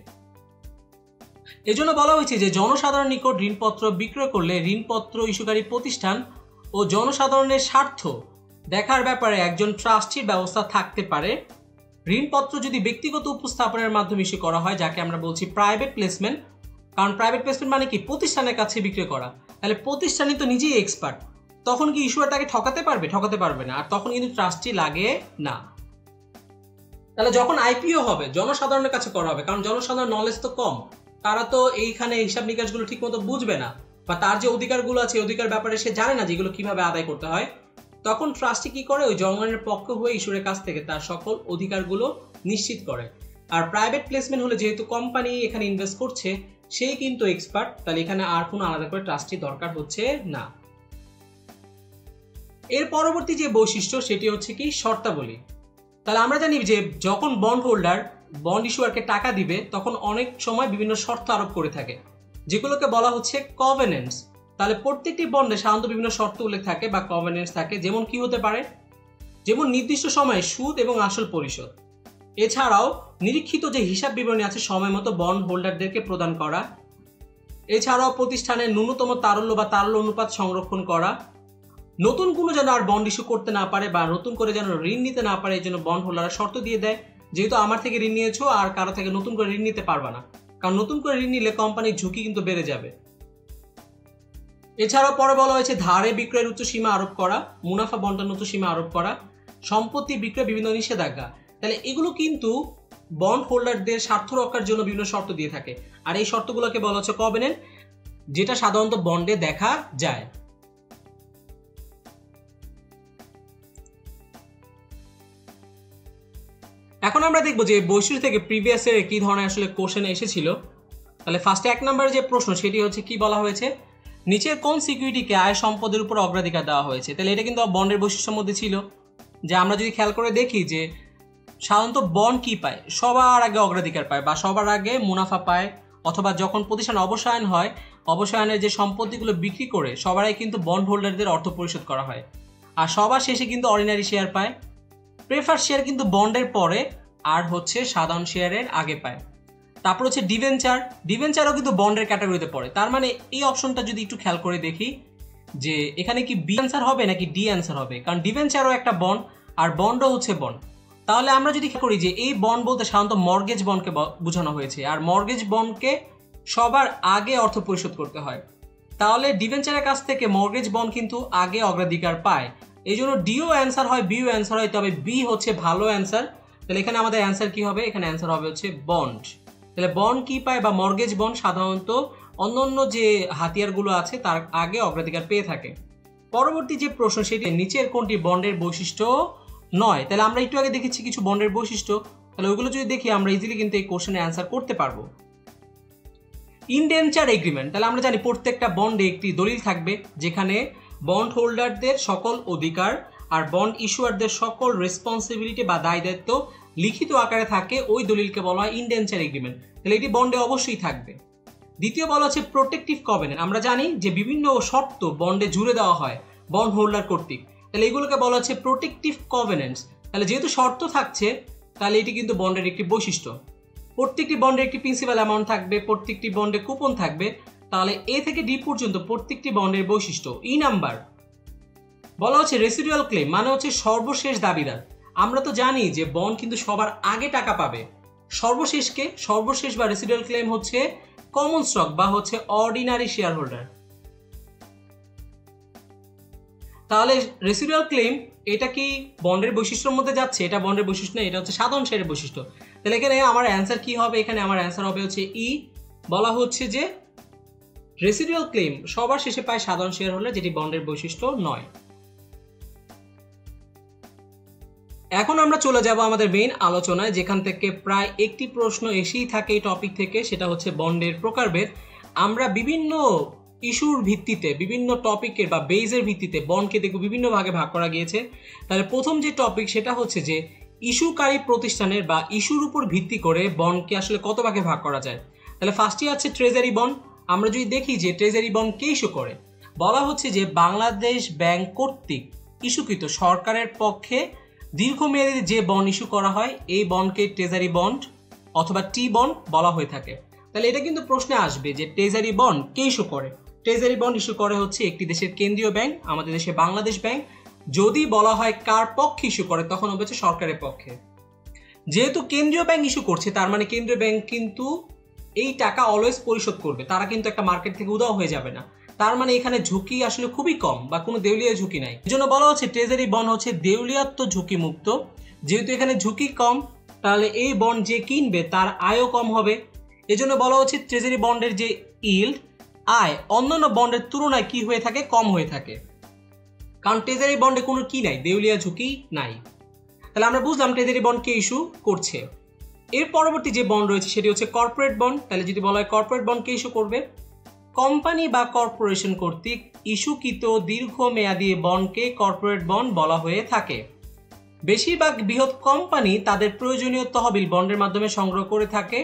এজন্য বলা হয়েছে যে জনসাধারণ নিকট ঋণপত্র বিক্রয় করলে ঋণপত্র ইস্যুকারী প্রতিষ্ঠান ও জনসাধারণের স্বার্থ দেখার ব্যাপারে একজন ট্রাস্টির ব্যবস্থা থাকতে পারে। ঋণপত্র যদি ব্যক্তিগত উপস্থাপনের মাধ্যমে ইস্যু করা হয়, যাকে আমরা বলছি প্রাইভেট প্লেসমেন্ট, কারণ প্রাইভেট প্লেসমেন্ট মানে কি? প্রতিষ্ঠানের কাছে বিক্রয় করা। তাহলে প্রতিষ্ঠানই তো নিজেই এক্সপার্ট, তখন কি ইস্যুয়ার তাকে ঠকাতে পারবে? ঠকাতে পারবে না। আর তখন কিন্তু ট্রাস্টি লাগে না। তাহলে যখন আইপিও হবে জনসাধারণের কাছে করা হবে, কারণ জনসাধারণ নলেজ তো কম, তারা তো এইখানে হিসাব নিকাশগুলো ঠিক মতো বুঝবে না, বা তার যে অধিকারগুলো আছে অধিকার ব্যাপারে সে জানে না যেগুলো কিভাবে আদায় করতে হয়। তখন ট্রাস্টি কি করে? ওই জনগণের পক্ষ হয়ে ইস্যুরের কাছ থেকে তার সকল অধিকারগুলো নিশ্চিত করে। আর প্রাইভেট প্লেসমেন্ট হলে যেহেতু কোম্পানি এখানে ইনভেস্ট করছে, সেই কিন্তু এক্সপার্ট, তাহলে এখানে আর কোনো আলাদা করে ট্রাস্টি দরকার হচ্ছে না। এর পরবর্তী যে বৈশিষ্ট্য সেটি হচ্ছে কি? শর্তাবলী। তাহলে আমরা জানি যে যখন বন্ড হোল্ডার বন্ড ইস্যুয়ারকে টাকা দিবে তখন অনেক সময় বিভিন্ন শর্ত আরোপ করে থাকে, যেগুলোকে বলা হচ্ছে কভেনেন্টস। তাহলে প্রত্যেকটি বন্ডে সাধারণত বিভিন্ন শর্ত উল্লেখ থাকে বা কভেনেন্টস থাকে। যেমন কি হতে পারে? যেমন নির্দিষ্ট সময়ে সুদ এবং আসল পরিশোধ, এছাড়াও নিরীক্ষিত যে হিসাব বিবরণী আছে সময় মতো বন্ড হোল্ডারদেরকে প্রদান করা, এছাড়াও প্রতিষ্ঠানের ন্যূনতম তারল্য বা তারল্য অনুপাত সংরক্ষণ করা, নতুন কোনো যেন আর বন্ড ইস্যু করতে না পারে বা নতুন করে যেন ঋণ নিতে না পারে, এই জন্য বন্ড হোল্ডাররা শর্ত দিয়ে দেয়, যেহেতু আমার থেকে ঋণ নিয়েছো আর কারো থেকে নতুন করে ঋণ নিতে পারবা না, কারণ নতুন করে ঋণ নিলে কোম্পানির ঝুঁকি কিন্তু বেড়ে যাবে। এছাড়াও পরে বলা হয়েছে ধারে বিক্রয়ের উচ্চ সীমা আরোপ করা, মুনাফা বন্টনের উচ্চ সীমা আরোপ করা, সম্পত্তি বিক্রয় বিভিন্ন নিষেধাজ্ঞা। তাহলে এগুলো কিন্তু বন্ড হোল্ডারদের স্বার্থ রক্ষার জন্য বিভিন্ন শর্ত দিয়ে থাকে, আর এই শর্তগুলোকে বলা হচ্ছে কভেনেন্ট, যেটা সাধারণত বন্ডে দেখা যায়। এখন আমরা দেখবো যে বৈশিষ্ট্য থেকে প্রিভিয়াস এর কি ধরনের আসলে কোশ্চেন এসেছিল। তাহলে ফার্স্টে 1 নম্বরের যে প্রশ্ন সেটি হচ্ছে কি বলা হয়েছে? নিচের কোন সিকিউরিটিকে আয় সম্পদের উপর অগ্রাধিকার দেওয়া হয়েছে? তাহলে এটা কিন্তু বন্ডের বৈশিষ্ট্যের মধ্যে ছিল, যে আমরা যদি খেয়াল করে দেখি যে সাধারণত বন্ড কি পায়? সবার আগে অগ্রাধিকার পায় বা সবার আগে মুনাফা পায়, অথবা যখন প্রতিষ্ঠান অবসায়ন হয়, অবসায়নের যে সম্পত্তিগুলো বিক্রি করে সবারই কিন্তু বন্ড হোল্ডারদের অর্থ পরিশোধ করা হয়। আর সবার শেষে কিন্তু অর্ডিনারি শেয়ার পায়। প্রেফার শেয়ার কিন্তু বন্ডের পরে আর হচ্ছে সাধারণ শেয়ারের আগে পায়। তারপর হচ্ছে ডিভেঞ্চার, ডিভেঞ্চারও কিন্তু বন্ডের ক্যাটাগরিতে পড়ে। তার মানে এই অপশনটা যদি একটু খেয়াল করে দেখি যে এখানে কি বি অ্যান্সার হবে নাকি ডি অ্যান্সার হবে, কারণ ডিভেঞ্চারও একটা বন্ড আর বন্ডও হচ্ছে বন্ড। তাহলে আমরা যদি খেয়াল করি যে এই বন্ড বলতে সাধারণত মর্গেজ বন্ডকে বোঝানো হয়েছে, আর মর্গেজ বন্ডকে সবার আগে অর্থ পরিশোধ করতে হয়। তাহলে ডিভেঞ্চারের কাছ থেকে মর্গেজ বন্ড কিন্তু আগে অগ্রাধিকার পায়, এই জন্য ডিও অ্যান্সার হয়, বিও অ্যান্সার হয়, তবে বি হচ্ছে ভালো অ্যান্সার। তাহলে এখানে আমাদের অ্যান্সার কি হবে? এখানে অ্যান্সার হবে হচ্ছে বন্ড। তাহলে বন্ড কি পায় বা মর্গেজ বন্ড সাধারণত অন্যান্য যে হাতিয়ারগুলো আছে তার আগে অগ্রাধিকার পেয়ে থাকে। পরবর্তী যে প্রশ্ন সেটি নিচের কোনটি বন্ডের বৈশিষ্ট্য নয়? তাহলে আমরা একটু আগে দেখেছি কিছু বন্ডের বৈশিষ্ট্য, তাহলে ওইগুলো যদি দেখি আমরা ইজিলি কিন্তু এই কোশ্চেনের অ্যান্সার করতে পারবো। ইনডেনচার এগ্রিমেন্ট, তাহলে আমরা জানি প্রত্যেকটা বন্ডে একটি দলিল থাকবে যেখানে বন্ড হোল্ডারদের সকল অধিকার আর বন্ড ইস্যুয়ারদের সকল রেসপন্সিবিলিটি বা দায় দায়িত্ব লিখিত আকারে থাকে, ওই দলিলকে বলা হয় ইনডেনচার এগ্রিমেন্ট। তাহলে এটি বন্ডে অবশ্যই থাকবে। দ্বিতীয় বলা হচ্ছে প্রোটেক্টিভ কভেনেন্ট, আমরা জানি যে বিভিন্ন শর্ত বন্ডে জুড়ে দেওয়া হয় বন্ড হোল্ডার কর্তৃক, তাহলে এগুলোকে বলা হচ্ছে প্রোটেক্টিভ কভেনেন্টস। তাহলে যেহেতু শর্ত থাকছে তাহলে এটি কিন্তু বন্ডের একটি বৈশিষ্ট্য। প্রত্যেকটি বন্ডে একটি প্রিন্সিপাল অ্যামাউন্ট থাকবে, প্রত্যেকটি বন্ডে কুপন থাকবে। তাহলে এ থেকে ডি পর্যন্ত প্রত্যেকটি বন্ডের বৈশিষ্ট্য। ই নাম্বার বলা হচ্ছে রেসিডুয়াল ক্লেম, মানে হচ্ছে সর্বশেষ দাবিদার। আমরা তো জানি যে বন্ড কিন্তু সবার আগে টাকা পাবে, সর্বশেষ বা রেসিডুয়াল ক্লেম হচ্ছে কমন স্টক বা হচ্ছে অর্ডিনারি শেয়ার হোল্ডার। তাহলে রেসিডুয়াল ক্লেম এটা কি বন্ডের বৈশিষ্ট্যের মধ্যে যাচ্ছে? এটা বন্ডের বৈশিষ্ট্য না, এটা হচ্ছে সাধারণ শেয়ারের বৈশিষ্ট্য। তাহলে এখানে আমার অ্যান্সার কি হবে? এখানে আমার অ্যান্সার হবে হচ্ছে ই। বলা হচ্ছে যে রেসিডুয়াল ক্লেম সবার শেষে পায় সাধারণ শেয়ার হোল্ডার, যেটি বন্ডের বৈশিষ্ট্য নয়। এখন আমরা চলে যাব আমাদের মেইন আলোচনায়, যেখান থেকে প্রায় একটি প্রশ্ন এসেই থাকে এই টপিক থেকে, সেটা হচ্ছে বন্ডের প্রকারভেদ। আমরা বিভিন্ন ইস্যুর ভিত্তিতে, বিভিন্ন টপিকের বা বেজের ভিত্তিতে বন্ডকে দেখব বিভিন্ন ভাগে ভাগ করা গিয়েছে। তাহলে প্রথম যে টপিক সেটা হচ্ছে যে ইস্যুকারী প্রতিষ্ঠানের বা ইস্যুর উপর ভিত্তি করে বন্ডকে আসলে কত ভাগে ভাগ করা যায়। তাহলে ফার্স্টই আছে ট্রেজারি বন্ড। আমরা যদি দেখি যে ট্রেজারি বন্ড কে ইস্যু করে, বলা হচ্ছে যে বাংলাদেশ ব্যাংক কর্তৃক ইস্যুকৃত সরকারের পক্ষে দীর্ঘমেয়াদী যে বন্ড ইস্যু করা হয়, এই বন্ডকে ট্রেজারি বন্ড অথবা টি বন্ড বলা হয়ে থাকে। তাহলে এটা কিন্তু প্রশ্নে আসবে যে ট্রেজারি বন্ড কে ইস্যু করে। ট্রেজারি বন্ড ইস্যু করে হচ্ছে একটি দেশের কেন্দ্রীয় ব্যাংক, আমাদের দেশে বাংলাদেশ ব্যাংক। যদি বলা হয় কার পক্ষে ইস্যু করে, তখন হবে সরকারের পক্ষে। যেহেতু কেন্দ্রীয় ব্যাংক ইস্যু করছে, তার মানে কেন্দ্রীয় ব্যাংক কিন্তু এই টাকা অলওয়েজ পরিশোধ করবে, তারা কিন্তু একটা মার্কেট থেকে উধাও হয়ে যাবে না। তার মানে এখানে ঝুঁকি আসলে খুবই কম বা কোনো দেউলিয়া ঝুঁকি নাই। এজন্য বলা হচ্ছে ট্রেজারি বন্ড হচ্ছে দেউলিয়াত্ব ঝুঁকি মুক্ত। যেহেতু এখানে ঝুঁকি কম, তাহলে এই বন্ড যে কিনবে তার আয়ও কম হবে। এজন্য বলা হচ্ছে ট্রেজারি বন্ডের যে ইল্ড, আয় অন্যান্য বন্ডের তুলনায় কি হয়ে থাকে, কম হয়ে থাকে। কারণ ট্রেজারি বন্ডে কোনো কি নাই, দেউলিয়া ঝুঁকি নাই। তাহলে আমরা বুঝলাম ট্রেজারি বন্ড কে ইস্যু করছে। এর পরবর্তী যে বন্ড রয়েছে সেটি হচ্ছে কর্পোরেট বন্ড। তাহলে যদি বলা হয় কর্পোরেট বন্ড কে ইস্যু করবে, কোম্পানি বা কর্পোরেশন কর্তৃক ইস্যুকৃত দীর্ঘমেয়াদী বন্ডকে কর্পোরেট বন্ড বলা হয়ে থাকে। বেশিরভাগ বৃহৎ কোম্পানি তাদের প্রয়োজনীয় তহবিল বন্ডের মাধ্যমে সংগ্রহ করে থাকে।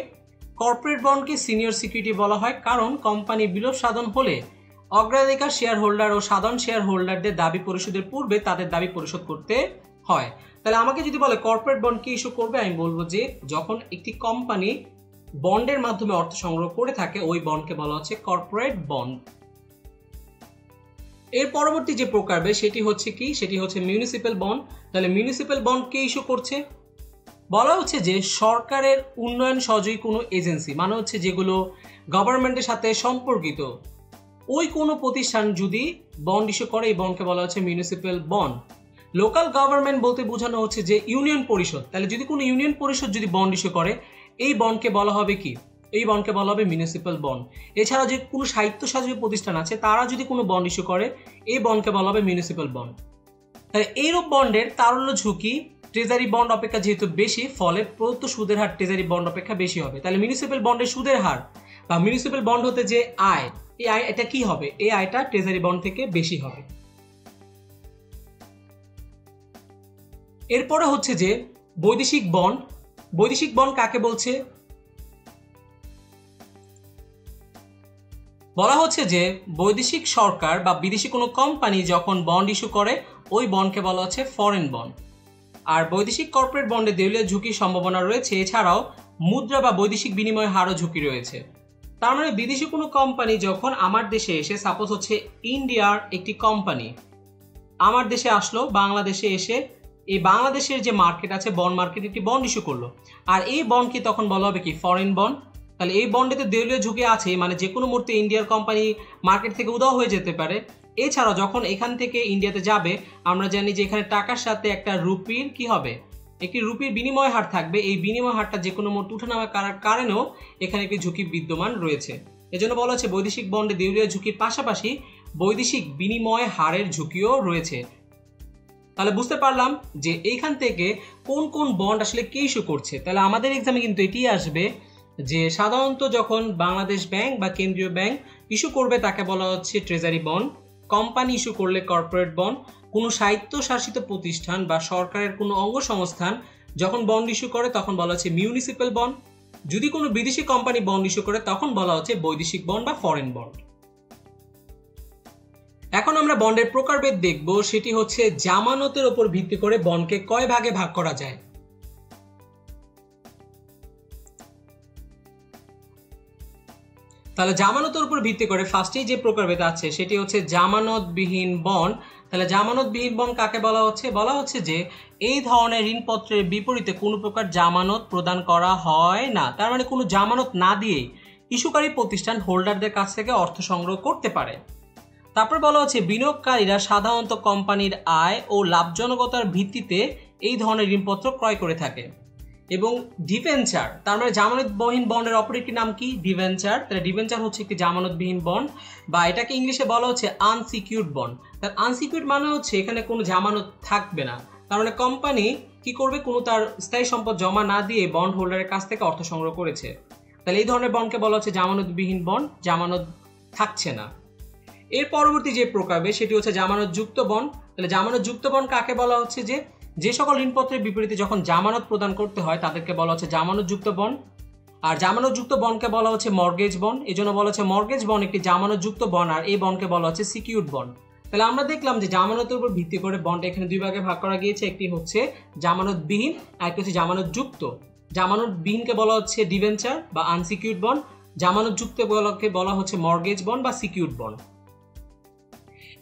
কর্পোরেট বন্ডকে সিনিয়র সিকিউরিটি বলা হয়, কারণ কোম্পানি বিলোপ সাধন হলে অগ্রাধিকার শেয়ার হোল্ডার ও সাধারণ শেয়ার হোল্ডারদের দাবি পরিশোধের পূর্বে তাদের দাবি পরিশোধ করতে হয়। তাহলে আমাকে যদি বলে কর্পোরেট বন্ড কি ইস্যু করবে, আমি বলবো যে যখন একটি কোম্পানি বন্ডের মাধ্যমে অর্থ সংগ্রহ করে থাকে, ওই বন্ডকে বলা হচ্ছে কর্পোরেট বন্ড। এর পরবর্তী যে প্রকারভেদ সেটি হচ্ছে কি, সেটি হচ্ছে মিউনিসিপ্যাল বন্ড। তাহলে মিউনিসিপ্যাল বন্ড কে ইস্যু করছে, বলা হচ্ছে যে সরকারের উন্নয়ন সহযোগী কোনো এজেন্সি, মানে হচ্ছে যেগুলো গভর্নমেন্টের সাথে সম্পর্কিত, ওই কোনো প্রতিষ্ঠান যদি বন্ড ইস্যু করে, এই বন্ডকে বলা হচ্ছে মিউনিসিপ্যাল বন্ড। লোকাল গভর্নমেন্ট বলতে বোঝানো হচ্ছে যে ইউনিয়ন পরিষদ। তাহলে যদি কোনো ইউনিয়ন পরিষদ যদি বন্ড ইস্যু করে, এই বন্ডকে বলা হবে কি, এই বন্ডকে বলা হবে মিউনিসিপ্যাল বন্ড। এছাড়া যে কোনো স্বায়ত্তশাসিত প্রতিষ্ঠান আছে, তারা যদি কোনো বন্ড ইস্যু করে, এই বন্ডকে বলা হবে মিউনিসিপ্যাল বন্ড। তাহলে এইরূপ বন্ডের তারল্য ঝুঁকি ট্রেজারি বন্ড অপেক্ষা যেহেতু বেশি, ফলে প্রদত্ত সুদের হার ট্রেজারি বন্ড অপেক্ষা বেশি হবে। তাহলে মিউনিসিপ্যাল বন্ডের সুদের হার বা মিউনিসিপ্যাল বন্ড হতে যে আয়, এই আয় এটা কি হবে, এই আয়টা ট্রেজারি বন্ড থেকে বেশি হবে। এরপরে হচ্ছে যে বৈদেশিক বন্ড। বৈদেশিক বন্ড কাকে বলছে, বলা হচ্ছে যে বৈদেশিক সরকার বা বিদেশি কোনো কোম্পানি যখন বন্ড ইস্যু করে, ওই বন্ডকে বলা হচ্ছে ফরেন বন্ড। আর বৈদেশিক কর্পোরেট বন্ডে দেউলিয়া ঝুঁকির সম্ভাবনা রয়েছে। এছাড়াও মুদ্রা বা বৈদেশিক বিনিময় হারও ঝুঁকি রয়েছে। তার মানে বিদেশি কোনো কোম্পানি যখন আমার দেশে এসে, সাপোজ হচ্ছে ইন্ডিয়ার একটি কোম্পানি আমার দেশে আসলো, বাংলাদেশে এসে এই বাংলাদেশের যে মার্কেট আছে, বন্ড মার্কেট, একটি বন্ড ইস্যু করলো, আর এই বন্ডকে তখন বলা হবে কি, ফরেন বন্ড। তাহলে এই বন্ডে তো দেউলিয়া ঝুঁকি আছে, মানে যে কোনো মুহূর্তে ইন্ডিয়ার কোম্পানি মার্কেট থেকে উধাও হয়ে যেতে পারে। এছাড়াও যখন এখান থেকে ইন্ডিয়াতে যাবে, আমরা জানি যে এখানে টাকার সাথে একটা রুপির কি হবে, একটি রুপির বিনিময় হার থাকবে। এই বিনিময় হারটা যে কোনো মুহূর্তে উঠানামা করার কারণেও এখানে একটি ঝুঁকি বিদ্যমান রয়েছে। এজন্য বলা হচ্ছে বৈদেশিক বন্ডে দেউলিয়া ঝুঁকির পাশাপাশি বৈদেশিক বিনিময় হারের ঝুঁকিও রয়েছে। তাহলে বুঝতে পারলাম যে এইখান থেকে কোন কোন বন্ড আসলে কে ইস্যু করছে। তাহলে আমাদের এক্সামে কিন্তু এটি আসবে যে সাধারণত যখন বাংলাদেশ ব্যাংক বা কেন্দ্রীয় ব্যাংক ইস্যু করবে, তাকে বলা হচ্ছে ট্রেজারি বন্ড। কোম্পানি ইস্যু করলে কর্পোরেট বন্ড। কোনো স্বায়ত্তশাসিত প্রতিষ্ঠান বা সরকারের কোনো অঙ্গসংস্থান যখন বন্ড ইস্যু করে, তখন বলা হচ্ছে মিউনিসিপ্যাল বন্ড। যদি কোনো বিদেশি কোম্পানি বন্ড ইস্যু করে, তখন বলা হচ্ছে বৈদেশিক বন্ড বা ফরেন বন্ড। এখন আমরা বন্ডের প্রকারভেদ দেখব, সেটি হচ্ছে জামানতের উপর ভিত্তি করে বন্ডকে কয় ভাগে ভাগ করা যায়। তাহলে জামানতের উপর ভিত্তি করে ফার্স্টেই যে প্রকারভেদ আছে সেটি হচ্ছে জামানতবিহীন বন্ড। তাহলে জামানতবিহীন বন্ড কাকে বলা হচ্ছে, বলা হচ্ছে যে এই ধরনের ঋণপত্রের বিপরীতে কোনো প্রকার জামানত প্রদান করা হয় না। তার মানে কোনো জামানত না দিয়েই ইস্যুকারী প্রতিষ্ঠান হোল্ডারদের কাছ থেকে অর্থ সংগ্রহ করতে পারে। তারপর বলা হচ্ছে বিনিয়োগকারীরা সাধারণত কোম্পানির আয় ও লাভজনকতার ভিত্তিতে এই ধরনের ঋণপত্র ক্রয় করে থাকে। এবং ডিভেঞ্চার, তার মানে জামানতবিহীন বন্ডের অপর একটি নাম কি? ডিভেঞ্চার। তাহলে ডিভেঞ্চার হচ্ছে একটি জামানতবিহীন বন্ড, বা এটাকে ইংলিশে বলা হচ্ছে আনসিকিউরড বন্ড। তার আনসিকিউরড মানে হচ্ছে এখানে কোনো জামানত থাকবে না, তার মানে কোম্পানি কি করবে, কোনো তার স্থায়ী সম্পদ জমা না দিয়ে বন্ড হোল্ডারের কাছ থেকে অর্থ সংগ্রহ করেছে। তাহলে এই ধরনের বন্ডকে বলা হচ্ছে জামানতবিহীন বন্ড, জামানত থাকছে না। এর পরবর্তী যে প্রকারবে সেটি হচ্ছে জামানতযুক্ত বন্ড। তাহলে জামানতযুক্ত বন্ড কাকে বলা হচ্ছে? যে সকল ঋণপত্রের বিপরীতে যখন জামানত প্রদান করতে হয় তাদেরকে বলা হচ্ছে জামানতযুক্ত বন্ড। আর জামানতযুক্ত বন্ডকে বলা হচ্ছে মর্গেজ বন্ড, এই জন্য বলা হচ্ছে মর্গেজ বন্ড একটি জামানতযুক্ত বন্ড, আর এই বন্ডকে বলা হচ্ছে সিকিউরড বন্ড। তাহলে আমরা দেখলাম যে জামানতের উপর ভিত্তি করে বন্ড এখানে দুই ভাগে ভাগ করা গিয়েছে, একটি হচ্ছে জামানতবিহীন আর একটি হচ্ছে জামানতযুক্ত। জামানতবিহীনকে বলা হচ্ছে ডিভেঞ্চার বা আনসিকিউরড বন্ড, জামানতযুক্তকে বলা হচ্ছে মর্গেজ বন্ড বা সিকিউরড বন্ড।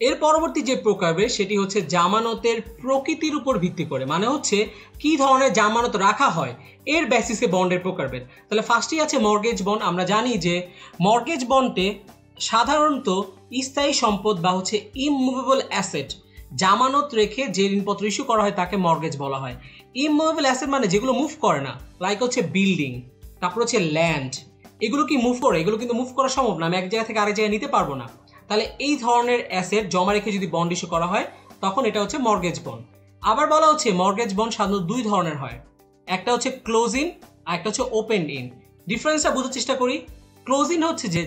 এর পরবর্তী যে প্রকারবে সেটি হচ্ছে জামানতের প্রকৃতির উপর ভিত্তি করে, মানে হচ্ছে কি ধরনের জামানত রাখা হয় এর বেসিসে বন্ডের প্রকারভেদ। তাহলে ফার্স্টই আছে মর্গেজ বন্ড। আমরা জানি যে মর্গেজ বন্ডে সাধারণত স্থায়ী সম্পদ বা হচ্ছে ইমুভেবল অ্যাসেট জামানত রেখে যে ঋণপত্র ইস্যু করা হয় তাকে মর্গেজ বলা হয়। ইমুভেবল অ্যাসেট মানে যেগুলো মুভ করে না, লাইক হচ্ছে বিল্ডিং, তারপর হচ্ছে ল্যান্ড, এগুলো কি মুভ করে? এগুলো কিন্তু মুভ করা সম্ভব না, আমি এক জায়গা থেকে আরেক জায়গায় নিতে পারবো না। তাহলে এই ধরনের অ্যাসেট জমা রেখে যদি বন্ড ইস্যু করা হয় তখন এটা হচ্ছে মর্গেজ বন্ড। আবার বলা হচ্ছে মর্গেজ বন্ড সাধারণত দুই ধরনের হয়, একটা হচ্ছে ক্লোজ ইন আর একটা হচ্ছে ওপেন ইন। ডিফারেন্সটা বোঝার চেষ্টা করি। ক্লোজ ইন হচ্ছে যে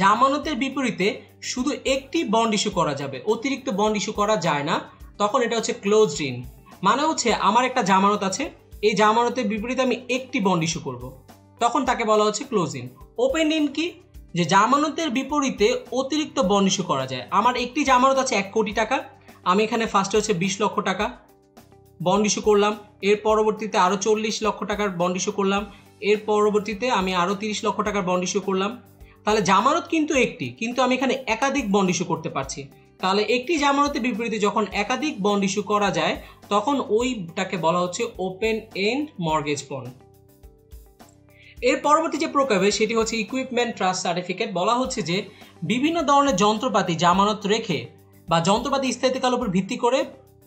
জামানতের বিপরীতে শুধু একটি বন্ড ইস্যু করা যাবে, অতিরিক্ত বন্ড ইস্যু করা যায় না, তখন এটা হচ্ছে ক্লোজড ইন। মানে হচ্ছে আমার একটা জামানত আছে, এই জামানতের বিপরীতে আমি একটি বন্ড ইস্যু করব, তখন তাকে বলা হচ্ছে ক্লোজ ইন। ওপেন ইন কি? যে জামানতের বিপরীতে অতিরিক্ত বন্ড ইস্যু করা যায়। আমার একটি জামানত আছে 1 কোটি টাকা, আমি এখানে ফার্স্টে হচ্ছে 20 লক্ষ টাকা বন্ড ইস্যু করলাম, এর পরবর্তীতে আরও 40 লক্ষ টাকার বন্ড ইস্যু করলাম, এর পরবর্তীতে আমি আরও 30 লক্ষ টাকার বন্ড ইস্যু করলাম। তাহলে জামানত কিন্তু একটি, কিন্তু আমি এখানে একাধিক বন্ড ইস্যু করতে পারছি। তাহলে একটি জামানতের বিপরীতে যখন একাধিক বন্ড ইস্যু করা যায় তখন ওইটাকে বলা হচ্ছে ওপেন এন্ড মর্গেজ বন্ড। এর পরবর্তী যে প্রকারবে সেটি হচ্ছে ইকুইপমেন্ট ট্রাস্ট সার্টিফিকেট। বলা হচ্ছে যে বিভিন্ন ধরনের যন্ত্রপাতি জামানত রেখে বা যন্ত্রপাতি স্থায়িত্বকালের উপর ভিত্তি করে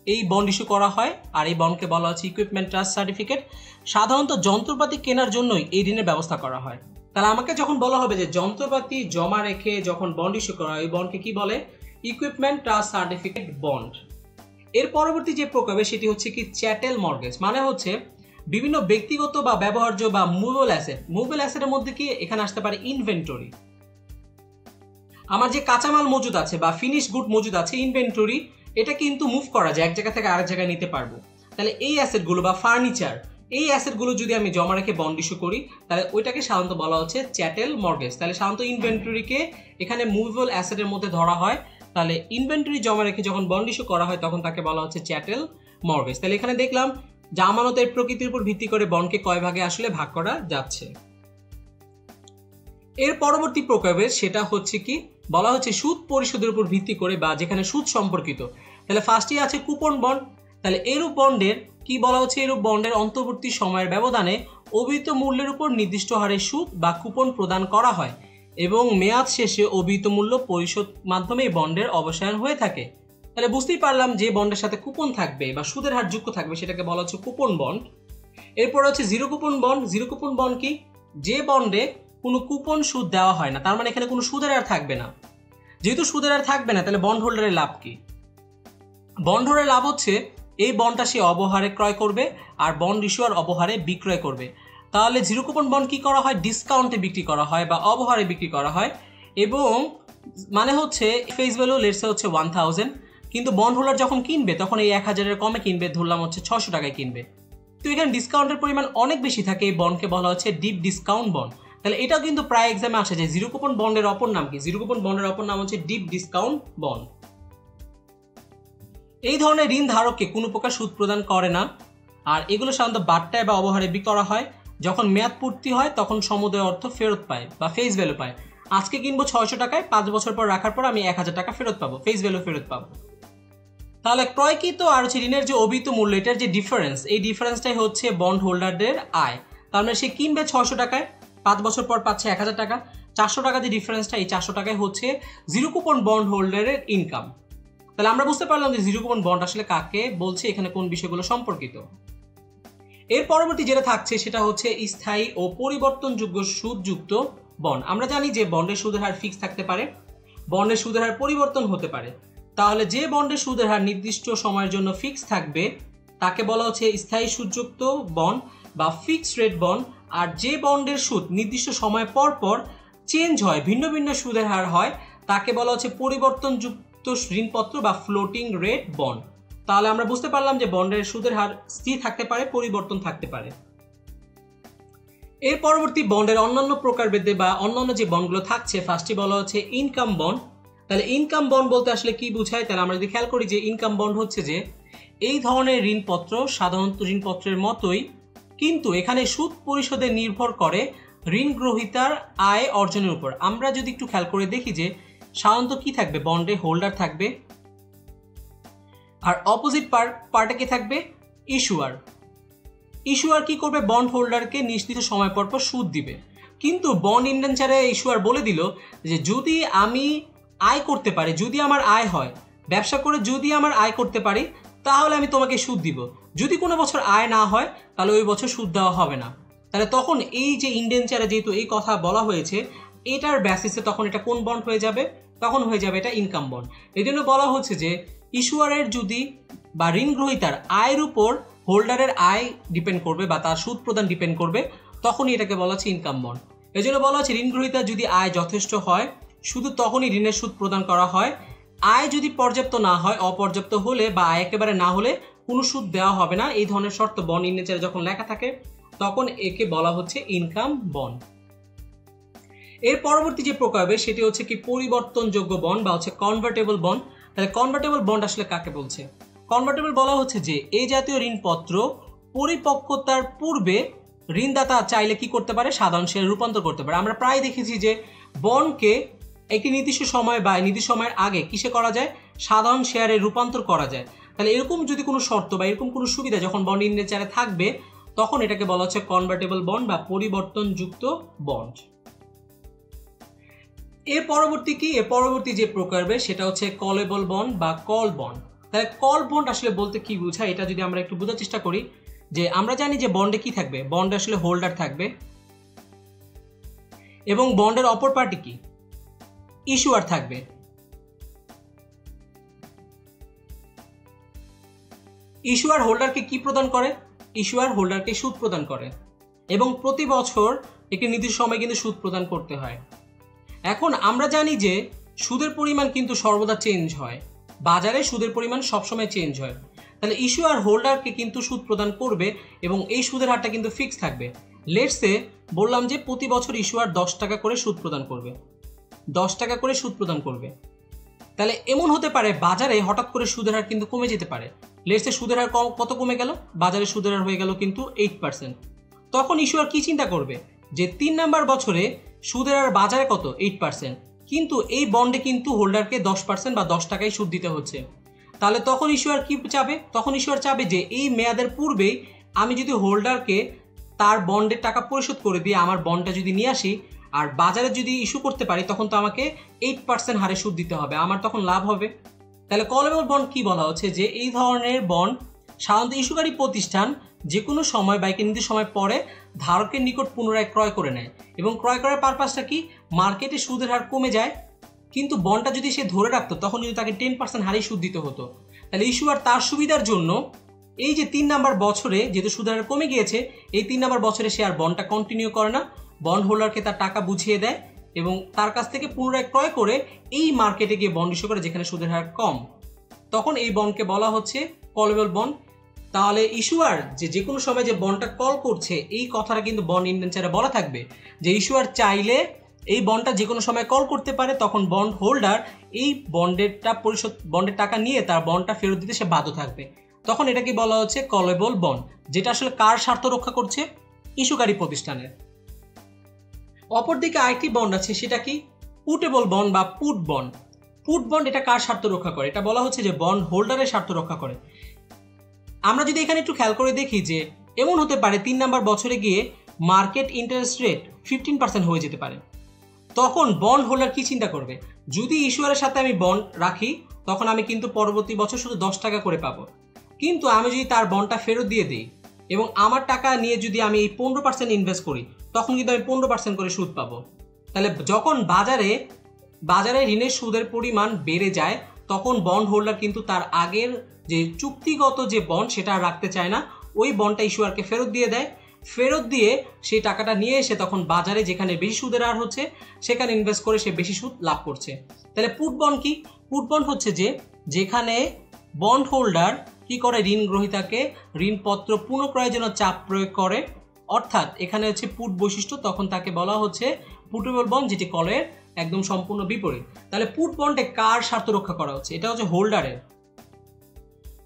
এই বন্ড ইস্যু করা হয়, আর এই বন্ডকে বলা হচ্ছে ইকুইপমেন্ট ট্রাস্ট সার্টিফিকেট। সাধারণত যন্ত্রপাতি কেনার জন্যই এই ঋণের ব্যবস্থা করা হয়। তাহলে আমাকে যখন বলা হবে যে যন্ত্রপাতি জমা রেখে যখন বন্ড ইস্যু করা হয়, এই বন্ডকে কি বলে? Equipment trust certificate bond. এর পরবর্তী যে প্রকারবে সেটি হচ্ছে কি চ্যাটেল মর্গেজ, মানে হচ্ছে বিভিন্ন ব্যক্তিগত বা ব্যবহার্য বা মুভেবল অ্যাসেট। মুভেবল অ্যাসেটের মধ্যে কি এখানে আসতে পারে ইনভেন্টরি, আমার যে কাঁচামাল মজুদ আছে বা ফিনিশ গুড মজুদ আছে, ইনভেন্টরি, এটা কিন্তু মুভ করা যায়, এক জায়গা থেকে আরেক জায়গায় নিতে পারবো। তাহলে এই অ্যাসেটগুলো বা ফার্নিচার, এই অ্যাসেটগুলো যদি আমি জমা রেখে বন্ড ইস্যু করি তাহলে ওইটাকে সাধারণত বলা হচ্ছে চ্যাটেল মর্গেজ। তাহলে সাধারণত ইনভেন্টরিকে এখানে মুভেবল অ্যাসেটের মধ্যে ধরা হয়। তাহলে ইনভেন্টরি জমা রেখে যখন বন্ড ইস্যু করা হয় তখন তাকে বলা হচ্ছে চ্যাটেল মর্গেজ। তাহলে এখানে দেখলাম জামানতের প্রকৃতির উপর ভিত্তি করে বন্ডকে কয় ভাগে আসলে ভাগ করা যাচ্ছে। এর পরবর্তী প্রকারভেদ সেটা হচ্ছে কি বলা হচ্ছে সুদ পরিশোধের উপর ভিত্তি করে বা যেখানে সুদ সম্পর্কিত। তাহলে ফার্স্টে আছে কুপন বন্ড। তাহলে এরূপ বন্ডের কি বলা হচ্ছে? এরূপ বন্ডের অন্তর্বর্তী সময়ের ব্যবধানে অভিহিত মূল্যের উপর নির্দিষ্ট হারে সুদ বা কুপন প্রদান করা হয় এবং মেয়াদ শেষে অভিহিত মূল্য পরিশোধ মাধ্যমে এই বন্ডের অবসায়ন হয়ে থাকে। তাহলে বুঝতেই পারলাম যে বন্ডের সাথে কুপন থাকবে বা সুদের হার যুক্ত থাকবে সেটাকে বলা হচ্ছে কুপন বন্ড। এরপর হচ্ছে zero coupon bond. Zero coupon bond কি? যে বন্ডে কোনো কুপন সুদ দেওয়া হয় না, তার মানে এখানে কোনো সুদের হার থাকবে না। যেহেতু সুদের হার থাকবে না তাহলে বন্ড হোল্ডারের লাভ কি? বন্ড হোল্ডারের লাভ হচ্ছে এই বন্ডটা সে অবহারে ক্রয় করবে আর বন্ড ইস্যুয়ার অবহারে বিক্রয় করবে। তাহলে জিরো কুপন বন্ড কি করা হয়? ডিসকাউন্টে বিক্রি করা হয় বা অবহারে বিক্রি করা হয়, এবং মানে হচ্ছে ফেস ভ্যালু লেটসে হচ্ছে 1000, কিন্তু বন্ড হোল্ডার যখন কিনবে তখন এই 1000-এর কমে কিনবে, ধরলাম হচ্ছে 600 টাকায় কিনবে। তো এখানে ডিসকাউন্টের পরিমাণ অনেক বেশি থাকে, এই বন্ডকে বলা হচ্ছে ডিপ ডিসকাউন্ট বন্ড। তাহলে এটাও কিন্তু প্রায় এক্সামে আসে যে জিরো কুপন বন্ডের অপর নাম কি? জিরো কুপন বন্ডের অপর নাম হচ্ছে ডিপ ডিসকাউন্ট বন্ড। এই ধরনের ঋণ ধারককে কোনো প্রকার সুদ প্রদান করে না, আর এগুলো সাধারণত বাট্টায় বা অবহারে বিক্রি করা হয়। যখন মেয়াদ পূর্তি হয় তখন সমুদয় অর্থ ফেরত পায় বা ফেস ভ্যালু পায়। আজকে কিনবো 600 টাকায়, 5 বছর পর রাখার পর আমি 1000 টাকা ফেরত পাবো, ফেস ভ্যালু ফেরত পাবো। তাহলে ক্রয়কৃত আর হচ্ছে ঋণের যে অভিহিত মূল্য, এটার যে ডিফারেন্স, এই ডিফারেন্সটাই হচ্ছে বন্ড হোল্ডারদের আয়। তার মানে সে কিনবে 600 টাকায়, 5 বছর পর পাচ্ছে 1000 টাকা, 400 টাকা যে ডিফারেন্সটা, এই 400 টাকায় হচ্ছে জিরো কুপন বন্ড হোল্ডারের ইনকাম। তাহলে আমরা বুঝতে পারলাম যে জিরো কুপন বন্ড আসলে কাকে বলছে, এখানে কোন বিষয়গুলো সম্পর্কিত। এর পরবর্তী যেটা থাকছে সেটা হচ্ছে স্থায়ী ও পরিবর্তনযোগ্য সুদযুক্ত বন্ড। আমরা জানি যে বন্ডের সুদের হার ফিক্স থাকতে পারে, বন্ডের সুদের হার পরিবর্তন হতে পারে। তাহলে যে বন্ডের সুদের হার নির্দিষ্ট সময়ের জন্য ফিক্স থাকবে তাকে বলা হচ্ছে স্থায়ী সুদযুক্ত বন্ড বা ফিক্সড রেট বন্ড। আর যে বন্ডের সুদ নির্দিষ্ট সময় পর পর চেঞ্জ হয়, ভিন্ন ভিন্ন সুদের হার হয়, তাকে বলা হচ্ছে পরিবর্তনযুক্ত ঋণপত্র বা ফ্লোটিং রেট বন্ড। তাহলে আমরা বুঝতে পারলাম যে বন্ডের সুদের হার স্থির থাকতে পারে, পরিবর্তন থাকতে পারে। এর পরবর্তী বন্ডের অন্যান্য প্রকারভেদে বা অন্যান্য যে বন্ডগুলো থাকছে, ফার্স্টে বলা হচ্ছে ইনকাম বন্ড। তাহলে ইনকাম বন্ড বলতে আসলে কি বোঝায়? তাহলে আমরা যদি খেয়াল করি যে ইনকাম বন্ড হচ্ছে যে এই ধরনের ঋণপত্র সাধারণত ঋণপত্রের মতোই, কিন্তু এখানে সুদ পরিশোধে নির্ভর করে ঋণ গ্রহীতার আয় অর্জনের উপর। আমরা যদি একটু খেয়াল করে দেখি যে সাধারণত কি থাকবে, বন্ডে হোল্ডার থাকবে, আর অপোজিট পার্টে কি থাকবে, ইস্যুয়ার। ইস্যুয়ার কি করবে, বন্ড হোল্ডারকে নির্দিষ্ট সময় পর পর সুদ দিবে। কিন্তু বন্ড ইন্ডেঞ্চারে ইস্যুয়ার বলে দিল যে যদি আমি আয় করতে পারি, যদি আমার আয় হয়, ব্যবসা করে যদি আমার আয় করতে পারি, তাহলে আমি তোমাকে সুদ দিব। যদি কোনো বছর আয় না হয় তাহলে ওই বছর সুদ দেওয়া হবে না। তাহলে তখন এই যে ইন্ডেঞ্চারে যেহেতু এই কথা বলা হয়েছে, এটার বেসিসে তখন এটা কোন বন্ড হয়ে যাবে? তখন হয়ে যাবে এটা ইনকাম বন্ড। এই জন্য বলা হচ্ছে যে ইস্যুয়ারের যদি বা ঋণ গ্রহীতার আয়ের উপর হোল্ডারের আয় ডিপেন্ড করবে বা তার সুদ প্রদান ডিপেন্ড করবে, তখনই এটাকে বলা হচ্ছে ইনকাম বন্ড। এই জন্য বলা হচ্ছে ঋণ গ্রহীতার যদি আয় যথেষ্ট হয় শুধু তখনই ঋণের সুদ প্রদান করা হয়। আয় যদি পর্যাপ্ত না হয়, অপর্যাপ্ত হলে বা আয় একেবারে না হলে কোনো সুদ দেওয়া হবে না। এই ধরনের শর্ত বন্ড ইন্ডেঞ্চারে যখন লেখা থাকে তখন একে বলা হচ্ছে ইনকাম বন্ড। এর পরবর্তী যে প্রকার সেটি হচ্ছে কি পরিবর্তনযোগ্য বন্ড বা হচ্ছে কনভার্টেবল বন্ড। তাহলে কনভার্টেবল বন্ড আসলে কাকে বলছে? কনভার্টেবল বলা হচ্ছে যে এই জাতীয় ঋণপত্র পরিপক্কতার পূর্বে ঋণদাতা চাইলে কি করতে পারে, সাধারণ শেয়ারে রূপান্তর করতে পারে। আমরা প্রায় দেখেছি যে বন্ডকে একটি নির্দিষ্ট সময় বা নির্দিষ্ট সময়ের আগে কিসে করা যায়, সাধারণ শেয়ারে রূপান্তর করা যায়। তাহলে এরকম যদি কোনো শর্ত বা এরকম কোনো সুবিধা যখন বন্ড ইন্ডেঞ্চারে থাকবে তখন এটাকে বলা হচ্ছে কনভার্টেবল বন্ড বা পরিবর্তনযুক্ত বন্ড। এর পরবর্তী যে প্রকার সেটা হচ্ছে কলেবল বন্ড বা কল বন্ড। তাহলে কল বন্ড আসলে বলতে কি বোঝায়, এটা যদি আমরা একটু বোঝার চেষ্টা করি, যে আমরা জানি যে বন্ডে কি থাকবে, বন্ডে আসলে হোল্ডার থাকবে এবং বন্ডের অপর পার্টি কি, ইস্যুয়ার থাকবে। ইস্যুয়ার হোল্ডারকে কি প্রদান করে? ইস্যুয়ার হোল্ডারকে সুদ প্রদান করে এবং প্রতি বছর একটি নির্দিষ্ট সময় কিন্তু সুদ প্রদান করতে হয়। এখন আমরা জানি যে সুদের পরিমাণ কিন্তু সর্বদা চেঞ্জ হয়, বাজারে সুদের পরিমাণ সবসময় চেঞ্জ হয়। তাহলে ইস্যুয়ার হোল্ডারকে কিন্তু সুদ প্রদান করবে এবং এই সুদের হারটা কিন্তু ফিক্স থাকবে। লেটসে বললাম যে প্রতি বছর ইস্যুয়ার 10 টাকা করে সুদ প্রদান করবে, 10 টাকা করে সুদ প্রদান করবে। তাহলে এমন হতে পারে বাজারে হঠাৎ করে সুদের হার কিন্তু কমে যেতে পারে। লেটসে সুদের হার কত কমে গেল, বাজারে সুদের হার হয়ে গেল কিন্তু 8%। তখন ইস্যুয়ার কি চিন্তা করবে যে 3 নাম্বার বছরে সুদের হার বাজারে কত, 8%, কিন্তু এই বন্ডে কিন্তু হোল্ডারকে 10% বা 10 টাকায় সুদ দিতে হচ্ছে। তাহলে তখন ইস্যুয়ার কি চাবে? তখন ইস্যুয়ার চাবে যে এই মেয়াদের পূর্বেই আমি যদি হোল্ডারকে তার বন্ডের টাকা পরিশোধ করে দিয়ে আমার বন্ডটা যদি নিয়ে আসি আর বাজারে যদি ইস্যু করতে পারি, তখন তো আমাকে 8% হারে সুদ দিতে হবে, আমার তখন লাভ হবে। তাহলে কলেবল বন্ড কি বলা হচ্ছে যে এই ধরনের বন্ড সাধারণত ইস্যুকারী প্রতিষ্ঠান যে কোনো সময় বা একটি নির্দিষ্ট সময় পরে ধারকের নিকট পুনরায় ক্রয় করে নেয় এবং ক্রয় করার পারপাসটা কি, মার্কেটে সুদের হার কমে যায়, কিন্তু বন্ডটা যদি সে ধরে রাখতো তখন যদি তাকে 10% হারেই সুদ দিতে হতো। তাহলে ইস্যুয়ার তার সুবিধার জন্য এই যে 3 নাম্বার বছরে যেহেতু সুদের হার কমে গিয়েছে, এই 3 নাম্বার বছরে সে আর বন্ডটা কন্টিনিউ করে না, বন্ড হোল্ডারকে তার টাকা বুঝিয়ে দেয় এবং তার কাছ থেকে পুনরায় ক্রয় করে এই মার্কেটে গিয়ে বন্ড ইস্যু করে যেখানে সুদের হার কম, তখন এই বন্ডকে বলা হচ্ছে কলেবল বন্ড। তাহলে ইস্যুয়ার যে কোনো সময় যে বন্ডটা কল করছে এই কথাটা কিন্তু বন্ড ইন্ডেঞ্চারে বলা থাকবে যে ইস্যুয়ার চাইলে এই বন্ডটা যে কোনো সময় কল করতে পারে, তখন বন্ড হোল্ডার এই বন্ডের টাকা নিয়ে তার বন্ডটা ফেরত দিতে সে বাধ্য থাকবে। তখন এটাকে বলা হচ্ছে কলেবল বন্ড, যেটা আসলে কার স্বার্থ রক্ষা করছে, ইস্যুকারী প্রতিষ্ঠানের। অপরদিকে আরেকটি বন্ড আছে, সেটা কি পুটেবল বন্ড বা পুট বন্ড। পুট বন্ড এটা কার স্বার্থ রক্ষা করে? এটা বলা হচ্ছে যে বন্ড হোল্ডারের স্বার্থ রক্ষা করে। আমরা যদি এখানে একটু খেয়াল করে দেখি যে এমন হতে পারে 3 নাম্বার বছরে গিয়ে মার্কেট ইন্টারেস্ট রেট 15% হয়ে যেতে পারে, তখন বন্ড হোল্ডার কি চিন্তা করবে, যদি ইস্যুয়ারের সাথে আমি বন্ড রাখি তখন আমি কিন্তু পরবর্তী বছর শুধু 10 টাকা করে পাবো, কিন্তু আমি যদি তার বন্ডটা ফেরত দিয়ে দিই এবং আমার টাকা নিয়ে যদি আমি এই 15% ইনভেস্ট করি তখন কিন্তু আমি 15% করে সুদ পাবো। তাহলে যখন বাজারে ঋণের সুদের পরিমাণ বেড়ে যায় তখন বন্ড হোল্ডার কিন্তু তার আগের যে চুক্তিগত যে বন্ড সেটা আর রাখতে চায় না, ওই বন্ডটা ইস্যুয়ারকে ফেরত দিয়ে দেয়। ফেরত দিয়ে সেই টাকাটা নিয়ে এসে তখন বাজারে যেখানে বেশি সুদের হার হচ্ছে সেখানে ইনভেস্ট করে সে বেশি সুদ লাভ করছে। তাহলে পুট বন্ড কি? পুট বন্ড হচ্ছে যেখানে বন্ড হোল্ডার কি করে, ঋণ গ্রহীতাকে ঋণপত্র পুনঃক্রয়ের জন্য চাপ প্রয়োগ করে, অর্থাৎ এখানে হচ্ছে পুট বৈশিষ্ট্য, তখন তাকে বলা হচ্ছে পুটেবল বন্ড, যেটি কলের একদম সম্পূর্ণ বিপরীত। তাহলে পুট বন্ডে কার স্বার্থ রক্ষা করা হচ্ছে? এটা হচ্ছে হোল্ডারের।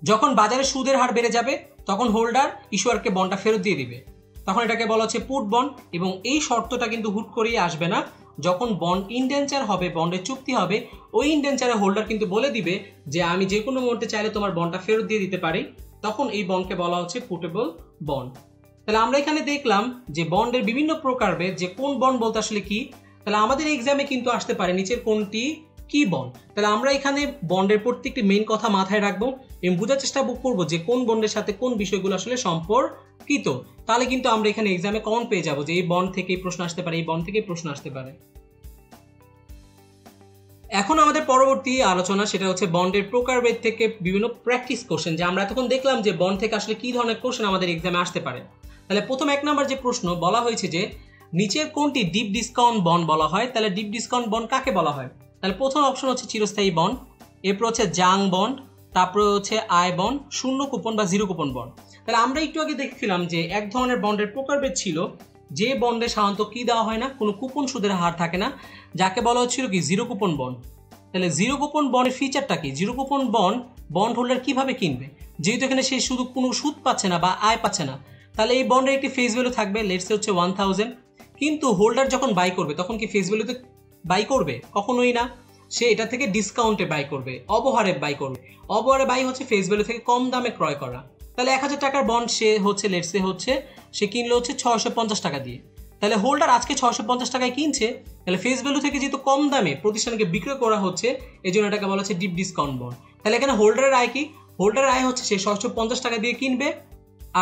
যখন বাজারে সুদের হার বেড়ে যাবে তখন হোল্ডার ইস্যুয়ারকে বন্ডটা ফেরত দিয়ে দিবে, তখন এটাকে বলা হচ্ছে পুট বন্ড। এবং এই শর্তটা কিন্তু হুট করেই আসবে না, যখন বন্ড ইনডেঞ্চার হবে, বন্ডের চুক্তি হবে, ওই ইনডেঞ্চারের হোল্ডার কিন্তু বলে দিবে যে আমি যে কোনো মুহূর্তে চাইলে তোমার বন্ডটা ফেরত দিয়ে দিতে পারি, তখন এই বন্ডকে বলা হচ্ছে পুটেবল বন্ড। তাহলে আমরা এখানে দেখলাম যে বন্ডের বিভিন্ন প্রকারভেদ, যে কোন বন্ড বলতে আসলে কি। তাহলে আমাদের এক্সামে কিন্তু আসতে পারে নিচের কোনটি কি বন্ড। তাহলে আমরা এখানে বন্ডের প্রত্যেকটি মেইন কথা মাথায় রাখবো এবং বোঝার চেষ্টা করবো যে কোন বন্ডের সাথে কোন বিষয়গুলো আসলে সম্পর্কিত। তাহলে কিন্তু আমরা এখানে এক্সামে কমন পেয়ে যাবো যে এই বন্ড থেকে প্রশ্ন আসতে পারে, এই বন্ড থেকে প্রশ্ন আসতে পারে। এখন আমাদের পরবর্তী আলোচনা সেটা হচ্ছে বন্ডের প্রকারভেদ থেকে বিভিন্ন প্র্যাকটিস কোশ্চেন, যে আমরা এতক্ষণ দেখলাম যে বন্ড থেকে আসলে কি ধরনের কোশ্চেন আমাদের এক্সামে আসতে পারে। তাহলে প্রথম 1 নম্বর যে প্রশ্ন বলা হয়েছে যে নিচের কোনটি ডিপ ডিসকাউন্ট বন্ড বলা হয়। তাহলে ডিপ ডিসকাউন্ট বন্ড কাকে বলা হয়? তাহলে প্রথম অপশন হচ্ছে চিরস্থায়ী বন্ড, এরপর হচ্ছে জাং বন্ড, তারপরে হচ্ছে আই বন্ড, শূন্য কুপন বা জিরো কুপন বন্ড। তাহলে আমরা একটু আগে দেখছিলাম যে এক ধরনের বন্ডের প্রকারভেদ ছিল যে বন্ডে সাধারণত কি দেওয়া হয় না, কোনো কুপন সুদের হার থাকে না, যাকে বলা হচ্ছিল কি জিরো কুপন বন্ড। তাহলে জিরো কুপন বন্ডের ফিচারটা কি? জিরো কুপন বন্ড হোল্ডার কিভাবে কিনবে, যেহেতু এখানে সে শুধু কোনো সুদ পাচ্ছে না বা আয় পাচ্ছে না, তাহলে এই বন্ডের একটি ফেস ভ্যালু থাকবে, লেটস হচ্ছে 1000। কিন্তু হোল্ডার যখন বাই করবে তখন কি ফেস ভ্যালুতে বাই করবে? কখনোই না, সে এটা থেকে ডিসকাউন্টে বাই করবে, অবহারে বাই করবে। অবহারে বাই হচ্ছে ফেস ভ্যালু থেকে কম দামে ক্রয় করা। তাহলে 1000 টাকার বন্ড সে হচ্ছে লেটসে হচ্ছে সে কিনলো হচ্ছে 650 টাকা দিয়ে। তাহলে হোল্ডার আজকে 650 টাকায় কিনছে, তাহলে ফেস ভ্যালু থেকে যেহেতু কম দামে প্রতিষ্ঠানকে বিক্রয় করা হচ্ছে, এই জন্য এটাকে বলা হচ্ছে ডিপ ডিসকাউন্ট বন্ড। তাহলে এখানে হোল্ডারের আয় কি? হোল্ডারের আয় হচ্ছে সে 650 টাকা দিয়ে কিনবে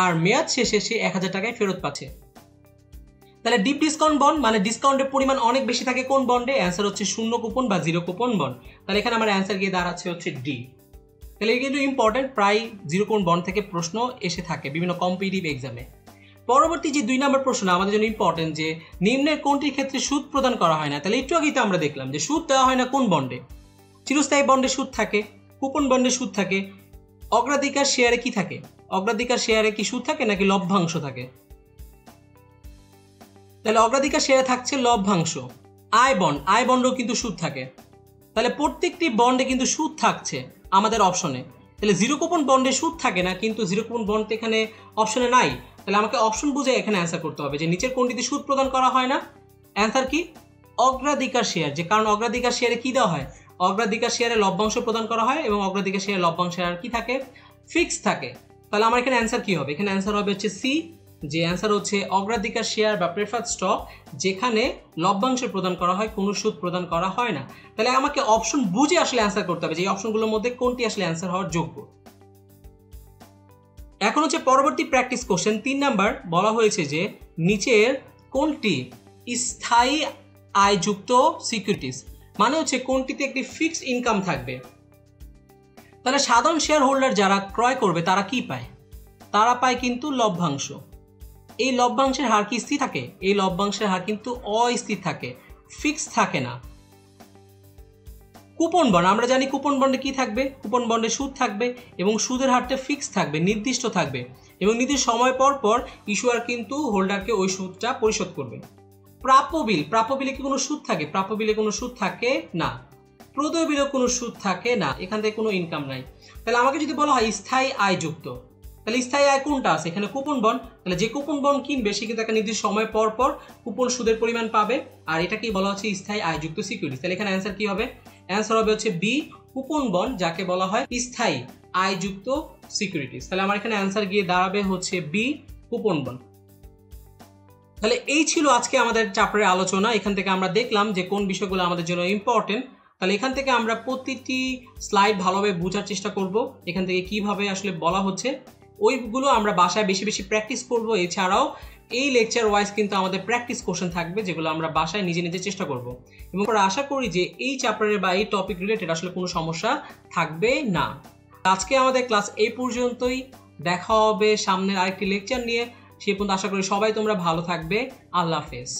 আর মেয়াদ শেষে সে 1000 টাকায় ফেরত পাচ্ছে। তাহলে ডিপ ডিসকাউন্ট বন্ড মানে ডিসকাউন্টের পরিমাণ অনেক বেশি থাকে কোন বন্ডে? অ্যান্সার হচ্ছে শূন্য কুপন বা জিরো কুপন বন্ড। তাহলে এখানে আমার অ্যান্সার গিয়ে দাঁড়াচ্ছে হচ্ছে ডি। তাহলে এই কিন্তু ইম্পর্টেন্ট, প্রায় জিরো কুপন বন্ড থেকে প্রশ্ন এসে থাকে বিভিন্ন কম্পিটিটিভ এক্সামে। পরবর্তী যে 2 নম্বর প্রশ্ন আমাদের জন্য ইম্পর্টেন্ট, যে নিম্নের কোনটির ক্ষেত্রে সুদ প্রদান করা হয় না। তাহলে একটু আগেই তো আমরা দেখলাম যে সুদ দেওয়া হয় না কোন বন্ডে? চিরস্থায়ী বন্ডে সুদ থাকে, কুপন বন্ডে সুদ থাকে, অগ্রাধিকার শেয়ারে কি থাকে? অগ্রাধিকার শেয়ারে কি সুদ থাকে নাকি লভ্যাংশ থাকে? তাহলে অগ্রাধিকার শেয়ারে থাকছে লভ্যাংশ। আয় বন্ডও কিন্তু সুদ থাকে। তাহলে প্রত্যেকটি বন্ডে কিন্তু সুদ থাকছে আমাদের অপশনে। তাহলে জিরো কুপন বন্ডে সুদ থাকে না, কিন্তু জিরো কুপন বন্ড এখানে অপশনে নাই। তাহলে আমাকে অপশন বুঝে এখানে অ্যান্সার করতে হবে যে নিচের কোনটিতে সুদ প্রদান করা হয় না। অ্যান্সার কি? অগ্রাধিকার শেয়ার, যে কারণ অগ্রাধিকার শেয়ারে কি দেওয়া হয়? অগ্রাধিকার শেয়ারে লভ্যাংশ প্রদান করা হয় এবং অগ্রাধিকার শেয়ারে লভ্যাংশের আর কি থাকে? ফিক্স থাকে। তাহলে আমার এখানে অ্যান্সার কি হবে? এখানে অ্যান্সার হবে হচ্ছে সি, যে অ্যান্সার হচ্ছে অগ্রাধিকার শেয়ার বা প্রেফার্ড স্টক, যেখানে লভ্যাংশ প্রদান করা হয়, কোনো সুদ প্রদান করা হয় না। তাহলে আমাকে অপশন বুঝে আসলে অ্যান্সার করতে হবে যে এই অপশনগুলোর মধ্যে কোনটি আসলে অ্যান্সার হওয়ার যোগ্য। এখন হচ্ছে পরবর্তী প্র্যাকটিস কোশ্চেন 3 নাম্বার, বলা হয়েছে যে নিচের কোনটি স্থায়ী আয়যুক্ত সিকিউরিটিস, মানে হচ্ছে কোনটিতে একটি ফিক্সড ইনকাম থাকবে। তাহলে সাধারণ শেয়ার হোল্ডার যারা ক্রয় করবে তারা কি পায়? তারা পায় কিন্তু লভ্যাংশ। এই লভ্যাংশের হার কি স্থির থাকে? এই লভ্যাংশের হার কিন্তু অস্থির থাকে, ফিক্স থাকে না। কুপন বন্ড, আমরা জানি কুপন বন্ডে কি থাকবে? কুপন বন্ডে সুদ থাকবে এবং সুদের হারটা ফিক্স থাকবে, নির্দিষ্ট থাকবে এবং নির্দিষ্ট সময় পর পর ইস্যুয়ার কিন্তু হোল্ডারকে ওই সুদটা পরিশোধ করবে। প্রাপ্য বিলে কি কোনো সুদ থাকে? প্রাপ্য বিলে কোনো সুদ থাকে না। প্রদেয় বিলে কোনো সুদ থাকে না, এখান থেকে কোনো ইনকাম নাই। তাহলে আমাকে যদি বলা হয় স্থায়ী আয়যুক্ত, তাহলে স্থায়ী আয় কোনটা আছে? এখানে কুপন বন্ড। তাহলে যে কুপন বন্ড কিনবে সে কিন্তু একটা নির্দিষ্ট সময় পর পর কুপন সুদের পরিমাণ পাবে, আর এটাকেই বলা হচ্ছে স্থায়ী আয়যুক্ত সিকিউরিটি। তাহলে এখানে অ্যান্সার কি হবে? অ্যান্সার হবে হচ্ছে বি, কুপন বন্ড, যাকে বলা হয় স্থায়ী আয়যুক্ত সিকিউরিটিস। তাহলে আমার এখানে অ্যান্সার গিয়ে দাঁড়াবে হচ্ছে বি, কুপন বন্ড। তাহলে এই ছিল আজকে আমাদের চ্যাপ্টারের আলোচনা। এখান থেকে আমরা দেখলাম যে কোন বিষয়গুলো আমাদের জন্য ইম্পর্টেন্ট। তাহলে এখান থেকে আমরা প্রতিটি স্লাইড ভালোভাবে বোঝার চেষ্টা করব, এখান থেকে কিভাবে আসলে বলা হচ্ছে ওইগুলো আমরা বাসায় বেশি বেশি প্র্যাকটিস করব। এছাড়াও এই লেকচার ওয়াইজ কিন্তু আমাদের প্র্যাকটিস কোশ্চেন থাকবে, যেগুলো আমরা বাসায় নিজে নিজে চেষ্টা করব, এবং আমরা আশা করি যে এই চ্যাপ্টারের বা এই টপিক রিলেটেড আসলে কোনো সমস্যা থাকবে না। আজকে আমাদের ক্লাস এই পর্যন্তই। দেখা হবে সামনের আরেকটি লেকচার নিয়ে। সে পর্যন্ত আশা করি সবাই তোমরা ভালো থাকবে। আল্লাহ হাফেজ।